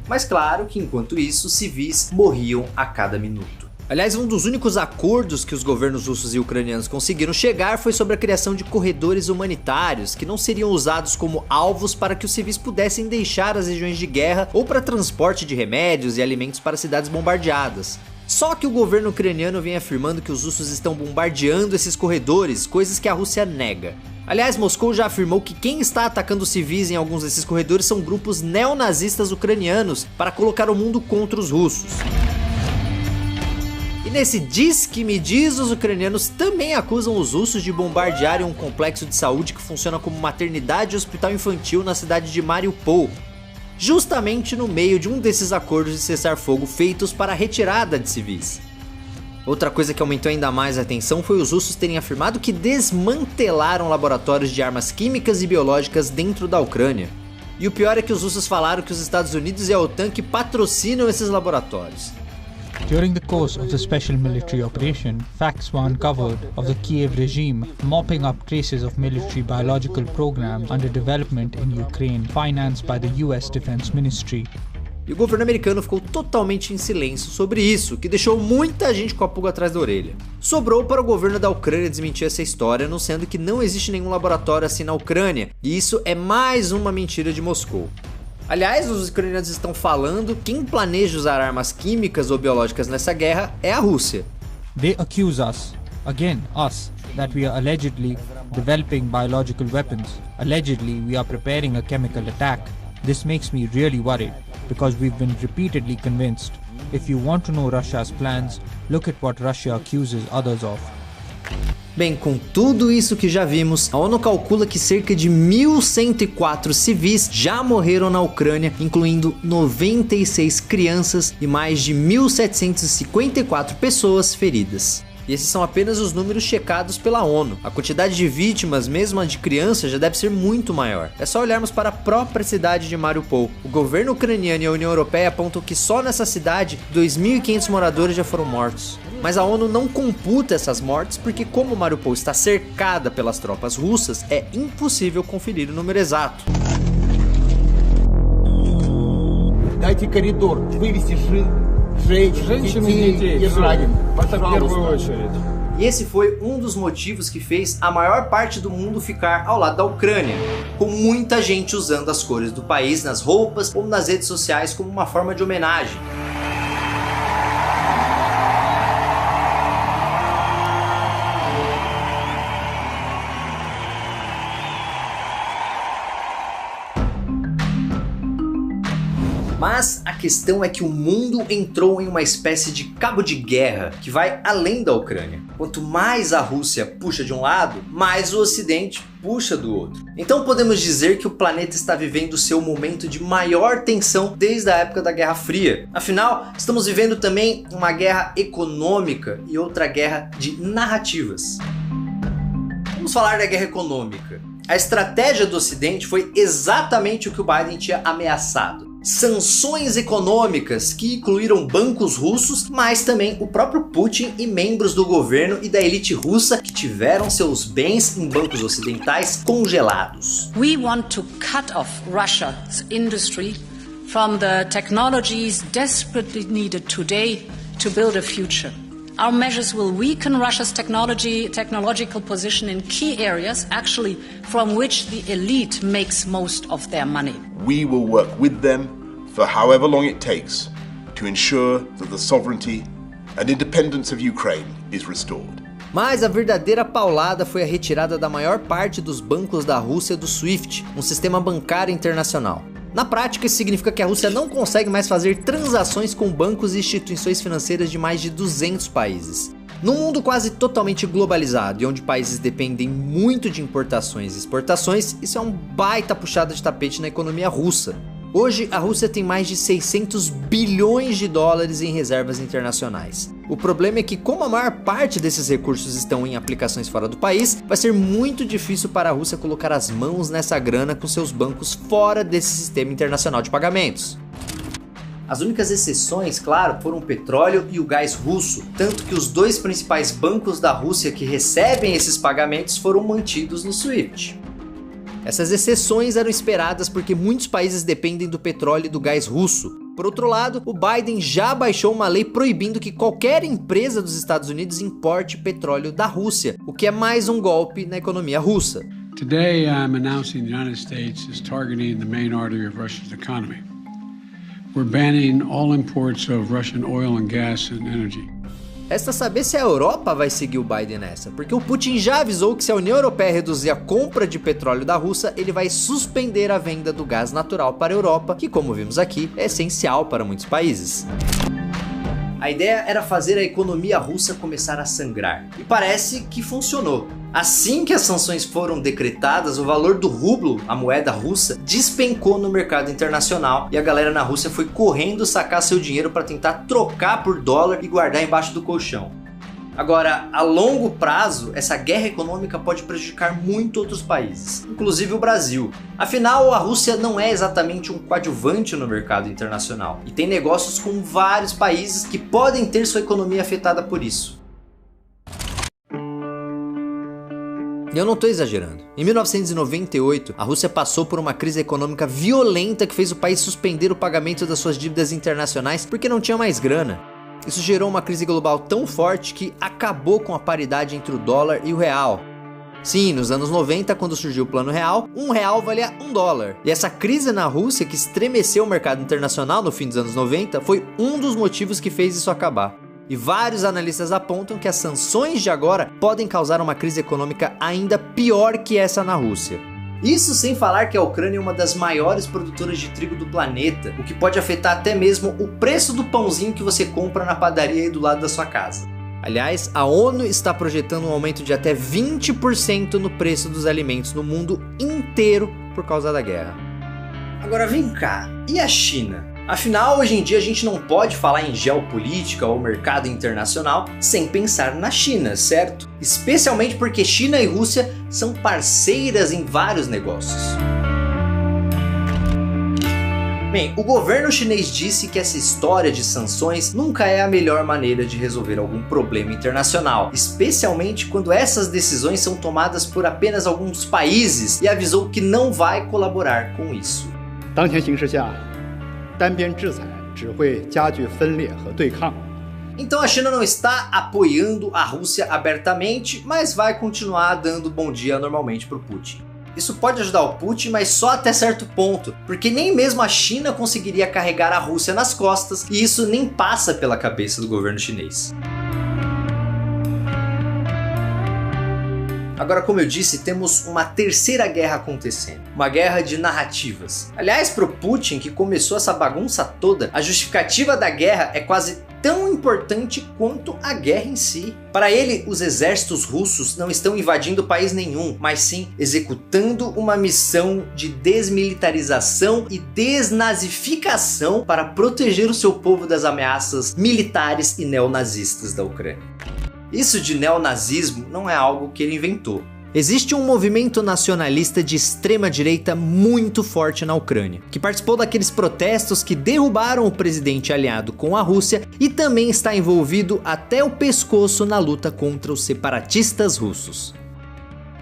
Mas claro que enquanto isso, civis morriam a cada minuto. Aliás, um dos únicos acordos que os governos russos e ucranianos conseguiram chegar foi sobre a criação de corredores humanitários, que não seriam usados como alvos para que os civis pudessem deixar as regiões de guerra ou para transporte de remédios e alimentos para cidades bombardeadas. Só que o governo ucraniano vem afirmando que os russos estão bombardeando esses corredores, coisas que a Rússia nega. Aliás, Moscou já afirmou que quem está atacando civis em alguns desses corredores são grupos neonazistas ucranianos para colocar o mundo contra os russos. E nesse diz que me diz, os ucranianos também acusam os russos de bombardearem um complexo de saúde que funciona como maternidade e hospital infantil na cidade de Mariupol, justamente no meio de um desses acordos de cessar-fogo feitos para a retirada de civis. Outra coisa que aumentou ainda mais a tensão foi os russos terem afirmado que desmantelaram laboratórios de armas químicas e biológicas dentro da Ucrânia. E o pior é que os russos falaram que os Estados Unidos e a OTAN que patrocinam esses laboratórios. During the course of the special military operation, facts were uncovered of the Kiev regime mopping up traces of military biological programs under development in Ukraine, financed by the US Defense Ministry. E o governo americano ficou totalmente em silêncio sobre isso, que deixou muita gente com a pulga atrás da orelha. Sobrou para o governo da Ucrânia desmentir essa história, anunciando que não existe nenhum laboratório assim na Ucrânia, e isso é mais uma mentira de Moscou. Aliás, os ucranianos estão falando que quem planeja usar armas químicas ou biológicas nessa guerra é a Rússia. They accuse us, again us, that we are allegedly developing biological weapons. Allegedly, we are preparing a chemical attack. This makes me really worried, because we've been repeatedly convinced. If you want to know Russia's plans, look at what Russia accuses others of. Bem, com tudo isso que já vimos, a ONU calcula que cerca de 1.104 civis já morreram na Ucrânia, incluindo 96 crianças e mais de 1.754 pessoas feridas. E esses são apenas os números checados pela ONU. A quantidade de vítimas, mesmo a de crianças, já deve ser muito maior. É só olharmos para a própria cidade de Mariupol. O governo ucraniano e a União Europeia apontam que só nessa cidade 2.500 moradores já foram mortos. Mas a ONU não computa essas mortes porque, como Mariupol está cercada pelas tropas russas, é impossível conferir o número exato. Дайте коридор, вывести женщин и детей и раненых. E esse foi um dos motivos que fez a maior parte do mundo ficar ao lado da Ucrânia, com muita gente usando as cores do país nas roupas ou nas redes sociais como uma forma de homenagem. Mas a questão é que o mundo entrou em uma espécie de cabo de guerra que vai além da Ucrânia. Quanto mais a Rússia puxa de um lado, mais o Ocidente puxa do outro. Então podemos dizer que o planeta está vivendo seu momento de maior tensão desde a época da Guerra Fria. Afinal, estamos vivendo também uma guerra econômica e outra guerra de narrativas. Vamos falar da guerra econômica. A estratégia do Ocidente foi exatamente o que o Biden tinha ameaçado. Sanções econômicas que incluíram bancos russos, mas também o próprio Putin e membros do governo e da elite russa que tiveram seus bens em bancos ocidentais congelados. We want to cut off Russia's industry from the technologies desperately needed today to build a future. Our measures will weaken Russia's technological position in key areas, actually from which the elite makes most of their money. We will work with them for however long it takes to ensure that the sovereignty and independence of Ukraine is restored. Mas a verdadeira paulada foi a retirada da maior parte dos bancos da Rússia do SWIFT, um sistema bancário internacional. Na prática, isso significa que a Rússia não consegue mais fazer transações com bancos e instituições financeiras de mais de 200 países. Num mundo quase totalmente globalizado e onde países dependem muito de importações e exportações, isso é um baita puxada de tapete na economia russa. Hoje, a Rússia tem mais de 600 bilhões de dólares em reservas internacionais. O problema é que, como a maior parte desses recursos estão em aplicações fora do país, vai ser muito difícil para a Rússia colocar as mãos nessa grana com seus bancos fora desse sistema internacional de pagamentos. As únicas exceções, claro, foram o petróleo e o gás russo, tanto que os dois principais bancos da Rússia que recebem esses pagamentos foram mantidos no SWIFT. Essas exceções eram esperadas porque muitos países dependem do petróleo e do gás russo. Por outro lado, o Biden já baixou uma lei proibindo que qualquer empresa dos Estados Unidos importe petróleo da Rússia, o que é mais um golpe na economia russa. Today I'm announcing the United States is targeting the main artery of Russia's economy. We're banning all imports of Russian oil and gas and energy. Resta saber se a Europa vai seguir o Biden nessa, porque o Putin já avisou que se a União Europeia reduzir a compra de petróleo da Rússia, ele vai suspender a venda do gás natural para a Europa, que, como vimos aqui, é essencial para muitos países. A ideia era fazer a economia russa começar a sangrar, e parece que funcionou. Assim que as sanções foram decretadas, o valor do rublo, a moeda russa, despencou no mercado internacional e a galera na Rússia foi correndo sacar seu dinheiro para tentar trocar por dólar e guardar embaixo do colchão. Agora, a longo prazo, essa guerra econômica pode prejudicar muito outros países, inclusive o Brasil. Afinal, a Rússia não é exatamente um coadjuvante no mercado internacional e tem negócios com vários países que podem ter sua economia afetada por isso. E eu não estou exagerando. Em 1998, a Rússia passou por uma crise econômica violenta que fez o país suspender o pagamento das suas dívidas internacionais porque não tinha mais grana. Isso gerou uma crise global tão forte que acabou com a paridade entre o dólar e o real. Sim, nos anos 90, quando surgiu o Plano Real, R$1 valia $1. E essa crise na Rússia, que estremeceu o mercado internacional no fim dos anos 90, foi um dos motivos que fez isso acabar. E vários analistas apontam que as sanções de agora podem causar uma crise econômica ainda pior que essa na Rússia. Isso sem falar que a Ucrânia é uma das maiores produtoras de trigo do planeta, o que pode afetar até mesmo o preço do pãozinho que você compra na padaria aí do lado da sua casa. Aliás, a ONU está projetando um aumento de até 20% no preço dos alimentos no mundo inteiro por causa da guerra. Agora vem cá, e a China? Afinal, hoje em dia a gente não pode falar em geopolítica ou mercado internacional sem pensar na China, certo? Especialmente porque China e Rússia são parceiras em vários negócios. Bem, o governo chinês disse que essa história de sanções nunca é a melhor maneira de resolver algum problema internacional, especialmente quando essas decisões são tomadas por apenas alguns países, e avisou que não vai colaborar com isso. Então a China não está apoiando a Rússia abertamente, mas vai continuar dando bom dia normalmente para o Putin. Isso pode ajudar o Putin, mas só até certo ponto, porque nem mesmo a China conseguiria carregar a Rússia nas costas, e isso nem passa pela cabeça do governo chinês. Agora, como eu disse, temos uma terceira guerra acontecendo. Uma guerra de narrativas. Aliás, pro Putin, que começou essa bagunça toda, a justificativa da guerra é quase tão importante quanto a guerra em si. Para ele, os exércitos russos não estão invadindo país nenhum, mas sim executando uma missão de desmilitarização e desnazificação para proteger o seu povo das ameaças militares e neonazistas da Ucrânia. Isso de neonazismo não é algo que ele inventou. Existe um movimento nacionalista de extrema direita muito forte na Ucrânia, que participou daqueles protestos que derrubaram o presidente aliado com a Rússia e também está envolvido até o pescoço na luta contra os separatistas russos.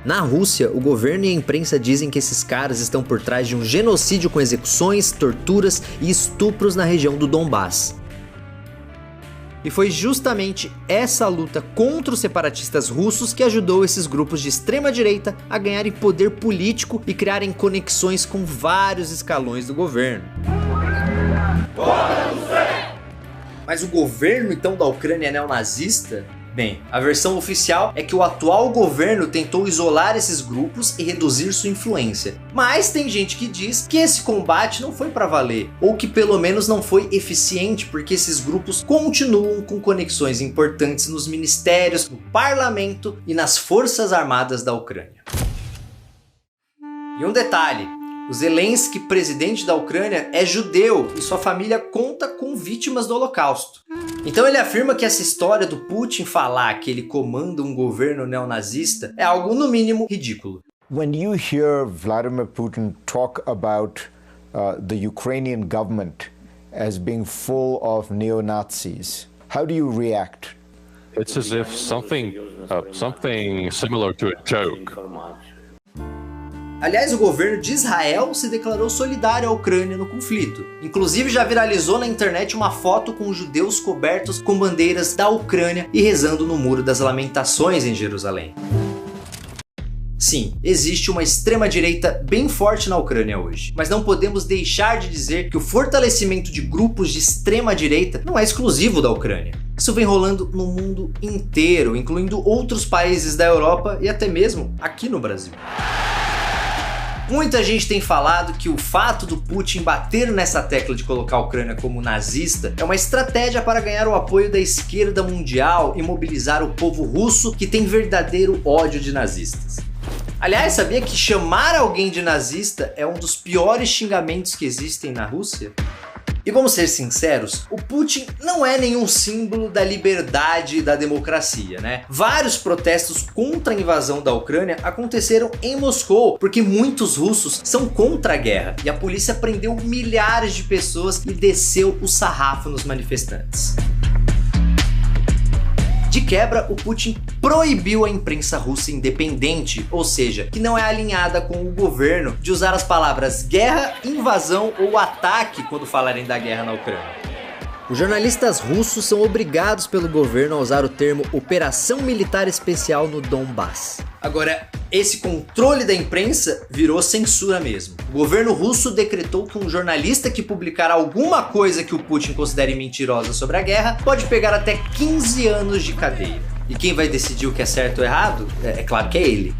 Na Rússia, o governo e a imprensa dizem que esses caras estão por trás de um genocídio com execuções, torturas e estupros na região do Donbass. E foi justamente essa luta contra os separatistas russos que ajudou esses grupos de extrema direita a ganharem poder político e criarem conexões com vários escalões do governo. Mas o governo então da Ucrânia é neonazista? Bem, a versão oficial é que o atual governo tentou isolar esses grupos e reduzir sua influência. Mas tem gente que diz que esse combate não foi para valer, ou que pelo menos não foi eficiente, porque esses grupos continuam com conexões importantes nos ministérios, no parlamento e nas forças armadas da Ucrânia. E um detalhe, o Zelensky, presidente da Ucrânia, é judeu e sua família conta com vítimas do Holocausto. Então ele afirma que essa história do Putin falar que ele comanda um governo neonazista é algo no mínimo ridículo. When you hear Vladimir Putin talk about the Ukrainian government as being full of neo-Nazis, how do you react? It's as if something similar to a joke. Aliás, o governo de Israel se declarou solidário à Ucrânia no conflito. Inclusive já viralizou na internet uma foto com judeus cobertos com bandeiras da Ucrânia e rezando no Muro das Lamentações em Jerusalém. Sim, existe uma extrema-direita bem forte na Ucrânia hoje, mas não podemos deixar de dizer que o fortalecimento de grupos de extrema-direita não é exclusivo da Ucrânia. Isso vem rolando no mundo inteiro, incluindo outros países da Europa e até mesmo aqui no Brasil. Muita gente tem falado que o fato do Putin bater nessa tecla de colocar a Ucrânia como nazista é uma estratégia para ganhar o apoio da esquerda mundial e mobilizar o povo russo que tem verdadeiro ódio de nazistas. Aliás, sabia que chamar alguém de nazista é um dos piores xingamentos que existem na Rússia? E vamos ser sinceros, o Putin não é nenhum símbolo da liberdade e da democracia, né? Vários protestos contra a invasão da Ucrânia aconteceram em Moscou, porque muitos russos são contra a guerra, e a polícia prendeu milhares de pessoas e desceu o sarrafo nos manifestantes. De quebra, o Putin proibiu a imprensa russa independente, ou seja, que não é alinhada com o governo, de usar as palavras guerra, invasão ou ataque quando falarem da guerra na Ucrânia. Os jornalistas russos são obrigados pelo governo a usar o termo Operação Militar Especial no Donbass. Agora, esse controle da imprensa virou censura mesmo. O governo russo decretou que um jornalista que publicar alguma coisa que o Putin considere mentirosa sobre a guerra pode pegar até 15 anos de cadeia. E quem vai decidir o que é certo ou errado? É claro que é ele.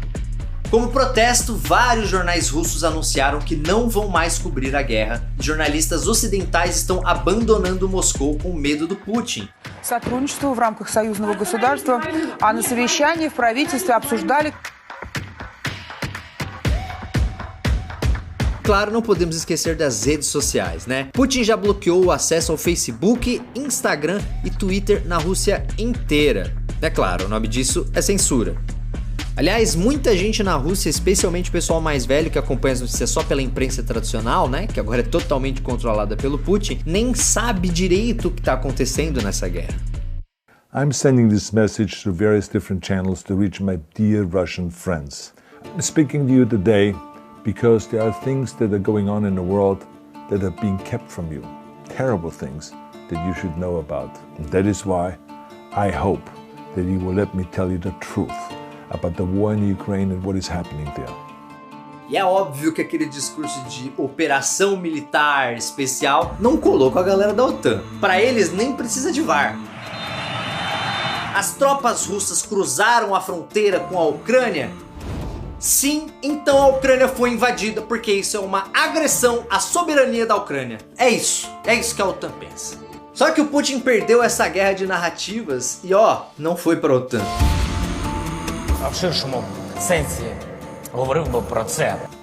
Como protesto, vários jornais russos anunciaram que não vão mais cobrir a guerra. Jornalistas ocidentais estão abandonando Moscou com medo do Putin. Сотрудничество в рамках союзного государства, а на совещании в правительстве обсуждали. Claro, não podemos esquecer das redes sociais, né? Putin já bloqueou o acesso ao Facebook, Instagram e Twitter na Rússia inteira. É claro, o nome disso é censura. Aliás, muita gente na Rússia, especialmente o pessoal mais velho que acompanha as notícias só pela imprensa tradicional, né, que agora é totalmente controlada pelo Putin, nem sabe direito o que está acontecendo nessa guerra. I'm sending this message to various different channels to reach my dear Russian friends. I'm speaking to you today because there are things that are going on in the world that are being kept from you. Terrible things that you should know about. And that is why I hope that you will let me tell you the truth about the war in Ukraine and what is happening there. E é óbvio que aquele discurso de operação militar especial não colou com a galera da OTAN. Para eles nem precisa de VAR. As tropas russas cruzaram a fronteira com a Ucrânia? Sim, então a Ucrânia foi invadida porque isso é uma agressão à soberania da Ucrânia. É isso que a OTAN pensa. Só que o Putin perdeu essa guerra de narrativas e não foi para a OTAN.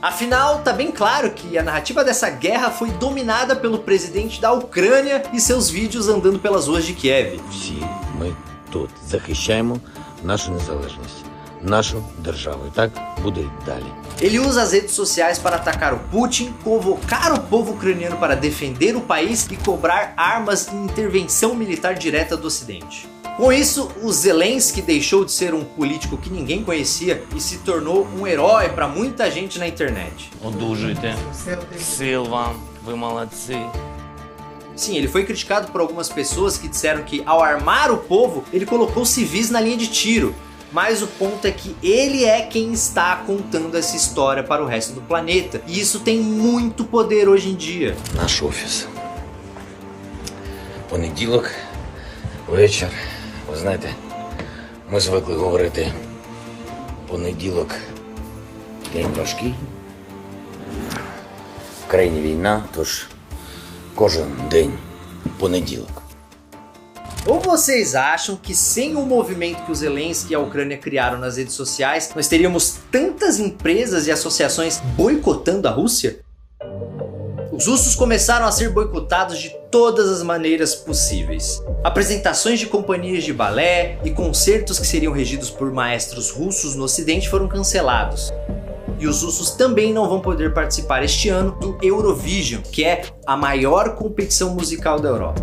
Afinal, tá bem claro que a narrativa dessa guerra foi dominada pelo presidente da Ucrânia e seus vídeos andando pelas ruas de Kiev. Всі ми тут захищаємо нашу незалежність, нашу державу. І так буде й далі. Ele usa as redes sociais para atacar o Putin, convocar o povo ucraniano para defender o país e cobrar armas e intervenção militar direta do Ocidente. Com isso, o Zelensky deixou de ser um político que ninguém conhecia e se tornou um herói para muita gente na internet. Одужуйте. Сил вам, ви молодці. Sim, ele foi criticado por algumas pessoas que disseram que ao armar o povo, ele colocou civis na linha de tiro. Mas o ponto é que ele é quem está contando essa história para o resto do planeta. E isso tem muito poder hoje em dia. Наш офіс. Понеділок, вечір. Ви знаєте, ми звикли говорити, понеділок день важкий, в країні війна, тож кожен день понеділок. Ou vocês acham que sem o movimento que o Zelensky e a Ucrânia criaram nas redes sociais, nós teríamos tantas empresas e associações boicotando a Rússia? Os russos começaram a ser boicotados de todas as maneiras possíveis. Apresentações de companhias de balé e concertos que seriam regidos por maestros russos no Ocidente foram cancelados. E os russos também não vão poder participar este ano do Eurovision, que é a maior competição musical da Europa.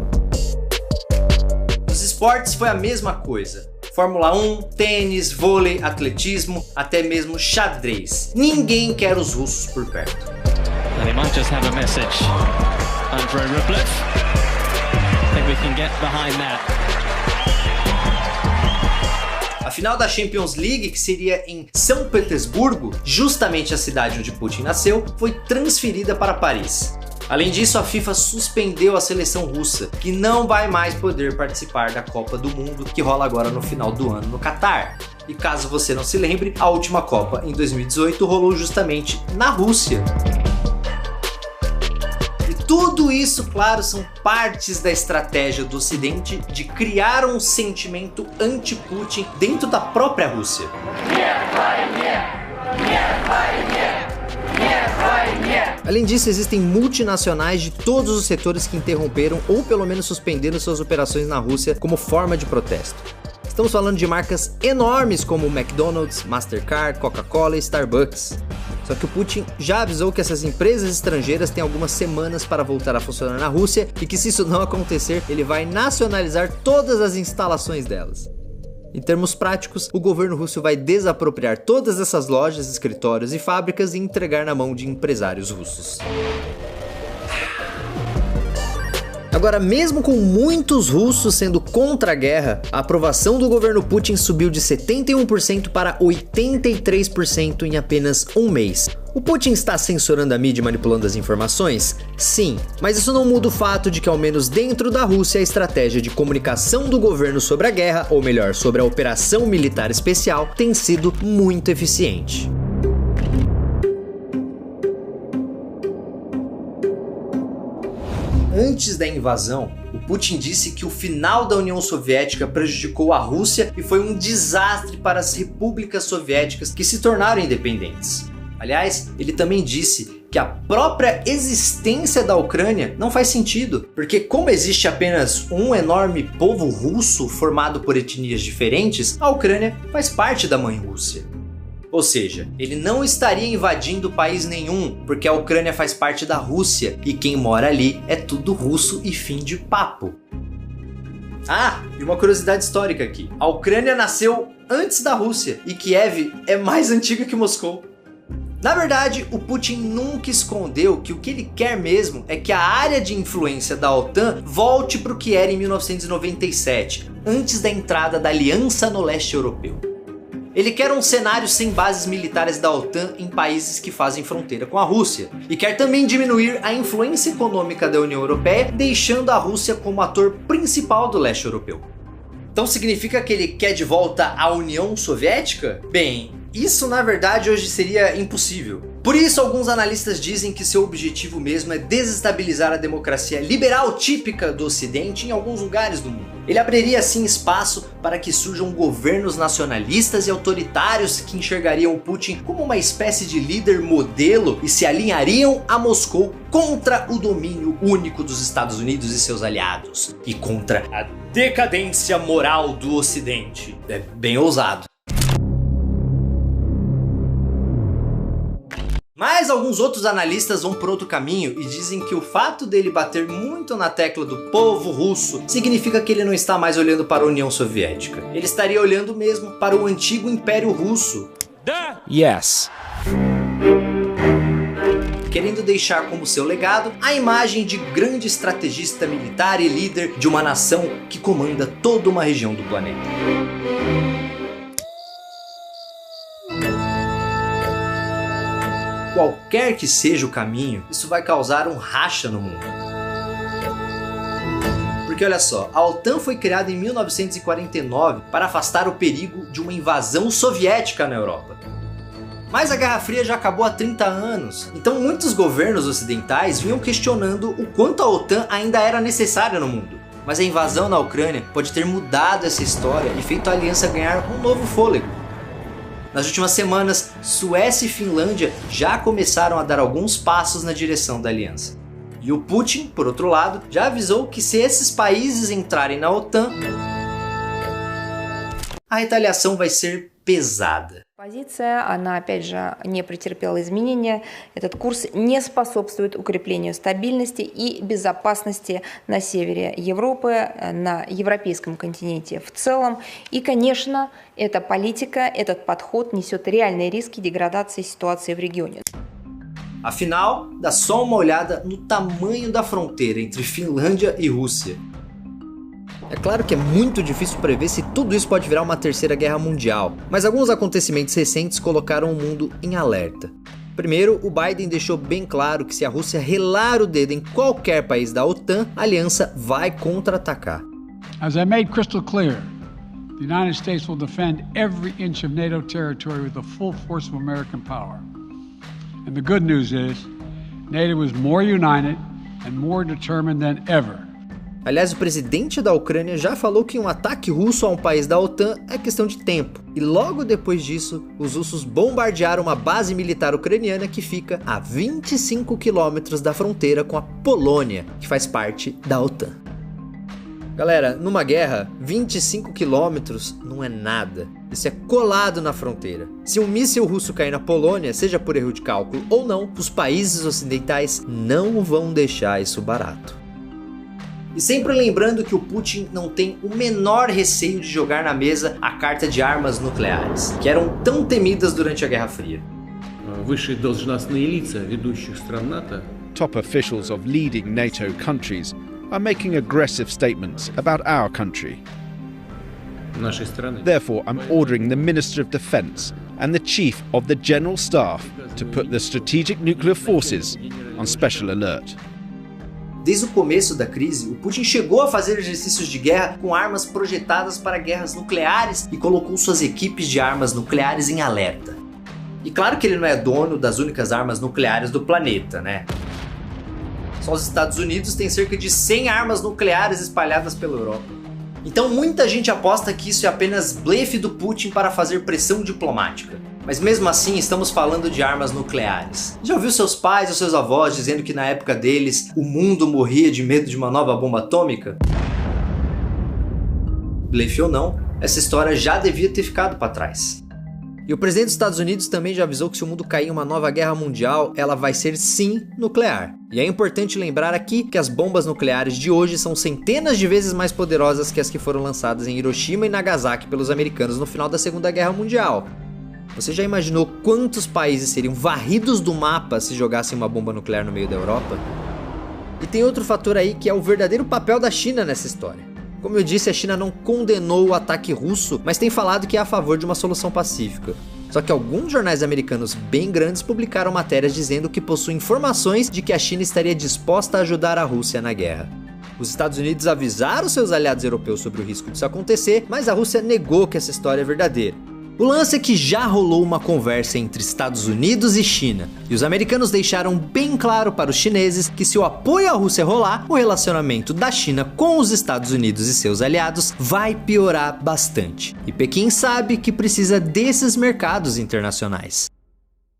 Nos esportes foi a mesma coisa. Fórmula 1, tênis, vôlei, atletismo, até mesmo xadrez. Ninguém quer os russos por perto. And he might just have a message. Andrei Rublev. I think we can get behind that. A final da Champions League, que seria em São Petersburgo, justamente a cidade onde Putin nasceu, foi transferida para Paris. Além disso, a FIFA suspendeu a seleção russa, que não vai mais poder participar da Copa do Mundo, que rola agora no final do ano no Catar. E caso você não se lembre, a última Copa, em 2018, rolou justamente na Rússia. Tudo isso, claro, são partes da estratégia do Ocidente de criar um sentimento anti-Putin dentro da própria Rússia. Além disso, existem multinacionais de todos os setores que interromperam ou pelo menos suspenderam suas operações na Rússia como forma de protesto. Estamos falando de marcas enormes como McDonald's, Mastercard, Coca-Cola e Starbucks. Só que o Putin já avisou que essas empresas estrangeiras têm algumas semanas para voltar a funcionar na Rússia e que, se isso não acontecer, ele vai nacionalizar todas as instalações delas. Em termos práticos, o governo russo vai desapropriar todas essas lojas, escritórios e fábricas e entregar na mão de empresários russos. Agora, mesmo com muitos russos sendo contra a guerra, a aprovação do governo Putin subiu de 71% para 83% em apenas um mês. O Putin está censurando a mídia e manipulando as informações? Sim, mas isso não muda o fato de que, ao menos dentro da Rússia, a estratégia de comunicação do governo sobre a guerra, ou melhor, sobre a operação militar especial, tem sido muito eficiente. Antes da invasão, o Putin disse que o final da União Soviética prejudicou a Rússia e foi um desastre para as repúblicas soviéticas que se tornaram independentes. Aliás, ele também disse que a própria existência da Ucrânia não faz sentido, porque como existe apenas um enorme povo russo formado por etnias diferentes, a Ucrânia faz parte da mãe Rússia. Ou seja, ele não estaria invadindo país nenhum, porque a Ucrânia faz parte da Rússia e quem mora ali é tudo russo e fim de papo. Ah, e uma curiosidade histórica aqui. A Ucrânia nasceu antes da Rússia e Kiev é mais antiga que Moscou. Na verdade, o Putin nunca escondeu que o que ele quer mesmo é que a área de influência da OTAN volte para o que era em 1997, antes da entrada da aliança no leste europeu. Ele quer um cenário sem bases militares da OTAN em países que fazem fronteira com a Rússia, e quer também diminuir a influência econômica da União Europeia, deixando a Rússia como ator principal do leste europeu. Então significa que ele quer de volta a União Soviética? Bem, isso na verdade hoje seria impossível. Por isso, alguns analistas dizem que seu objetivo mesmo é desestabilizar a democracia liberal típica do Ocidente em alguns lugares do mundo. Ele abriria assim espaço para que surjam governos nacionalistas e autoritários que enxergariam o Putin como uma espécie de líder modelo e se alinhariam a Moscou contra o domínio único dos Estados Unidos e seus aliados, e contra a decadência moral do Ocidente. É bem ousado. Mas alguns outros analistas vão por outro caminho e dizem que o fato dele bater muito na tecla do povo russo significa que ele não está mais olhando para a União Soviética. Ele estaria olhando mesmo para o antigo Império Russo. Yes. Querendo deixar como seu legado a imagem de grande estrategista militar e líder de uma nação que comanda toda uma região do planeta. Qualquer que seja o caminho, isso vai causar um racha no mundo. Porque olha só, a OTAN foi criada em 1949 para afastar o perigo de uma invasão soviética na Europa. Mas a Guerra Fria já acabou há 30 anos, então muitos governos ocidentais vinham questionando o quanto a OTAN ainda era necessária no mundo. Mas a invasão na Ucrânia pode ter mudado essa história e feito a aliança ganhar um novo fôlego. Nas últimas semanas, Suécia e Finlândia já começaram a dar alguns passos na direção da aliança. E o Putin, por outro lado, já avisou que se esses países entrarem na OTAN, a retaliação vai ser pesada. Позиция, она опять же не претерпела изменения. Этот курс не способствует укреплению стабильности и безопасности на севере Европы, на европейском континенте в целом. И, конечно, эта политика, этот подход несет реальные риски деградации ситуации в регионе. Afinal, dá só uma olhada no tamanho da fronteira entre Finlândia e Rússia. É claro que é muito difícil prever se tudo isso pode virar uma terceira guerra mundial, mas alguns acontecimentos recentes colocaram o mundo em alerta. Primeiro, o Biden deixou bem claro que se a Rússia relar o dedo em qualquer país da OTAN, a aliança vai contra-atacar. As I made crystal clear, the United States will defend every inch of NATO territory with the full force of American power. And the good news is, NATO is more united and more determined than ever. Aliás, o presidente da Ucrânia já falou que um ataque russo a um país da OTAN é questão de tempo. E logo depois disso, os russos bombardearam uma base militar ucraniana que fica a 25 quilômetros da fronteira com a Polônia, que faz parte da OTAN. Galera, numa guerra, 25 quilômetros não é nada. Isso é colado na fronteira. Se um míssil russo cair na Polônia, seja por erro de cálculo ou não, os países ocidentais não vão deixar isso barato. E sempre lembrando que o Putin não tem o menor receio de jogar na mesa a carta de armas nucleares, que eram tão temidas durante a Guerra Fria. Высшие должностные лица ведущих стран НАТО, top officials of leading NATO countries are making aggressive statements about our country. нашей страны. Therefore, I'm ordering the Minister of Defense and the Chief of the General Staff to put the strategic nuclear forces on special alert. Desde o começo da crise, o Putin chegou a fazer exercícios de guerra com armas projetadas para guerras nucleares e colocou suas equipes de armas nucleares em alerta. E claro que ele não é dono das únicas armas nucleares do planeta, né? Só os Estados Unidos têm cerca de 100 armas nucleares espalhadas pela Europa. Então muita gente aposta que isso é apenas blefe do Putin para fazer pressão diplomática. Mas mesmo assim estamos falando de armas nucleares. Já ouviu seus pais ou seus avós dizendo que na época deles o mundo morria de medo de uma nova bomba atômica? Blefe ou não, essa história já devia ter ficado para trás. E o presidente dos Estados Unidos também já avisou que se o mundo cair em uma nova guerra mundial, ela vai ser sim nuclear. E é importante lembrar aqui que as bombas nucleares de hoje são centenas de vezes mais poderosas que as que foram lançadas em Hiroshima e Nagasaki pelos americanos no final da Segunda Guerra Mundial. Você já imaginou quantos países seriam varridos do mapa se jogassem uma bomba nuclear no meio da Europa? E tem outro fator aí que é o verdadeiro papel da China nessa história. Como eu disse, a China não condenou o ataque russo, mas tem falado que é a favor de uma solução pacífica. Só que alguns jornais americanos bem grandes publicaram matérias dizendo que possuem informações de que a China estaria disposta a ajudar a Rússia na guerra. Os Estados Unidos avisaram seus aliados europeus sobre o risco disso acontecer, mas a Rússia negou que essa história é verdadeira. O lance é que já rolou uma conversa entre Estados Unidos e China, e os americanos deixaram bem claro para os chineses que se o apoio à Rússia rolar, o relacionamento da China com os Estados Unidos e seus aliados vai piorar bastante. E Pequim sabe que precisa desses mercados internacionais.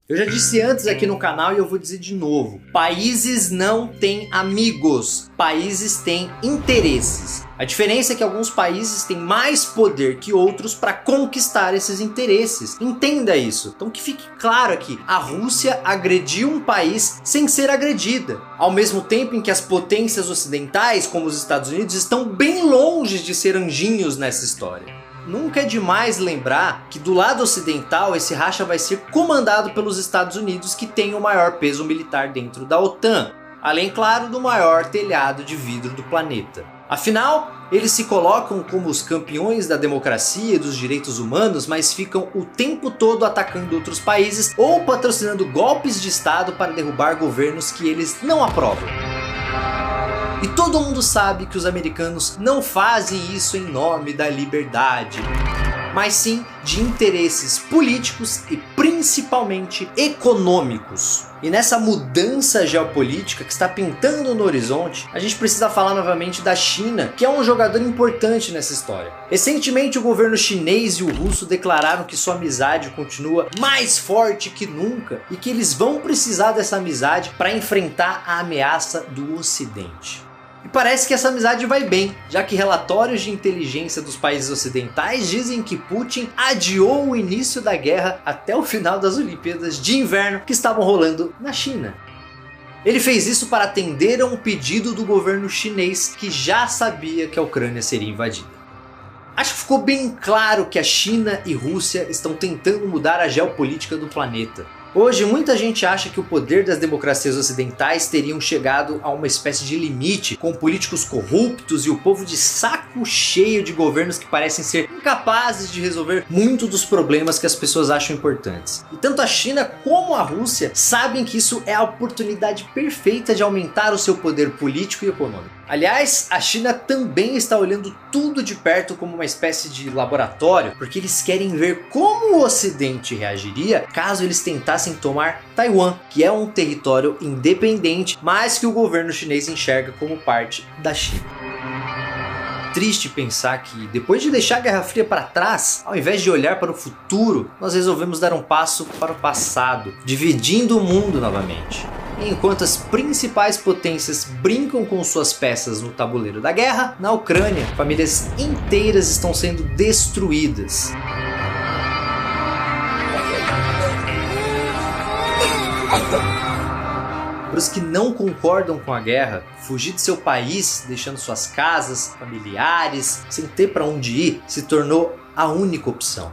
Eu já disse antes aqui no canal e eu vou dizer de novo. Países não têm amigos, países têm interesses. A diferença é que alguns países têm mais poder que outros para conquistar esses interesses. Entenda isso. Então que fique claro aqui, a Rússia agrediu um país sem ser agredida. Ao mesmo tempo em que as potências ocidentais, como os Estados Unidos, estão bem longe de ser anjinhos nessa história. Nunca é demais lembrar que do lado ocidental esse racha vai ser comandado pelos Estados Unidos, que tem o maior peso militar dentro da OTAN, além, claro, do maior telhado de vidro do planeta. Afinal, eles se colocam como os campeões da democracia e dos direitos humanos, mas ficam o tempo todo atacando outros países ou patrocinando golpes de Estado para derrubar governos que eles não aprovam. E todo mundo sabe que os americanos não fazem isso em nome da liberdade, mas sim de interesses políticos e principalmente econômicos. E nessa mudança geopolítica que está pintando no horizonte, a gente precisa falar novamente da China, que é um jogador importante nessa história. Recentemente o governo chinês e o russo declararam que sua amizade continua mais forte que nunca e que eles vão precisar dessa amizade para enfrentar a ameaça do Ocidente. E parece que essa amizade vai bem, já que relatórios de inteligência dos países ocidentais dizem que Putin adiou o início da guerra até o final das Olimpíadas de Inverno que estavam rolando na China. Ele fez isso para atender a um pedido do governo chinês que já sabia que a Ucrânia seria invadida. Acho que ficou bem claro que a China e Rússia estão tentando mudar a geopolítica do planeta. Hoje, muita gente acha que o poder das democracias ocidentais teriam chegado a uma espécie de limite, com políticos corruptos e o povo de saco cheio de governos que parecem ser incapazes de resolver muito dos problemas que as pessoas acham importantes. E tanto a China como a Rússia sabem que isso é a oportunidade perfeita de aumentar o seu poder político e econômico. Aliás, a China também está olhando tudo de perto como uma espécie de laboratório, porque eles querem ver como o Ocidente reagiria caso eles tentassem tomar Taiwan, que é um território independente, mas que o governo chinês enxerga como parte da China. triste pensar que, depois de deixar a Guerra Fria para trás, ao invés de olhar para o futuro, nós resolvemos dar um passo para o passado, dividindo o mundo novamente. E enquanto as principais potências brincam com suas peças no tabuleiro da guerra, na Ucrânia, famílias inteiras estão sendo destruídas. Para os que não concordam com a guerra, fugir de seu país, deixando suas casas, familiares, sem ter para onde ir, se tornou a única opção.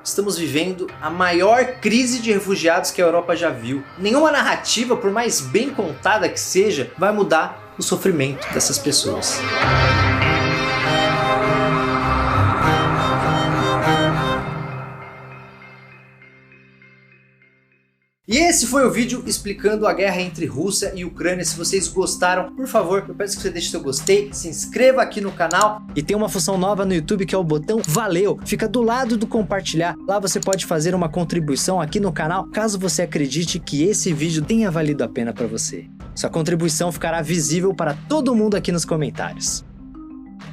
Estamos vivendo a maior crise de refugiados que a Europa já viu. Nenhuma narrativa, por mais bem contada que seja, vai mudar o sofrimento dessas pessoas. E esse foi o vídeo explicando a guerra entre Rússia e Ucrânia. Se vocês gostaram, por favor, eu peço que você deixe seu gostei, se inscreva aqui no canal. E tem uma função nova no YouTube que é o botão Valeu. Fica do lado do compartilhar. Lá você pode fazer uma contribuição aqui no canal, caso você acredite que esse vídeo tenha valido a pena para você. Sua contribuição ficará visível para todo mundo aqui nos comentários.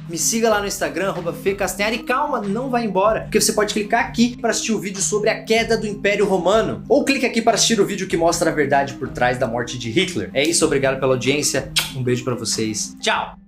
Me siga lá no Instagram, @FeCastanhari, e calma, não vai embora, porque você pode clicar aqui para assistir o vídeo sobre a queda do Império Romano, ou clique aqui para assistir o vídeo que mostra a verdade por trás da morte de Hitler. É isso, obrigado pela audiência, um beijo para vocês, tchau!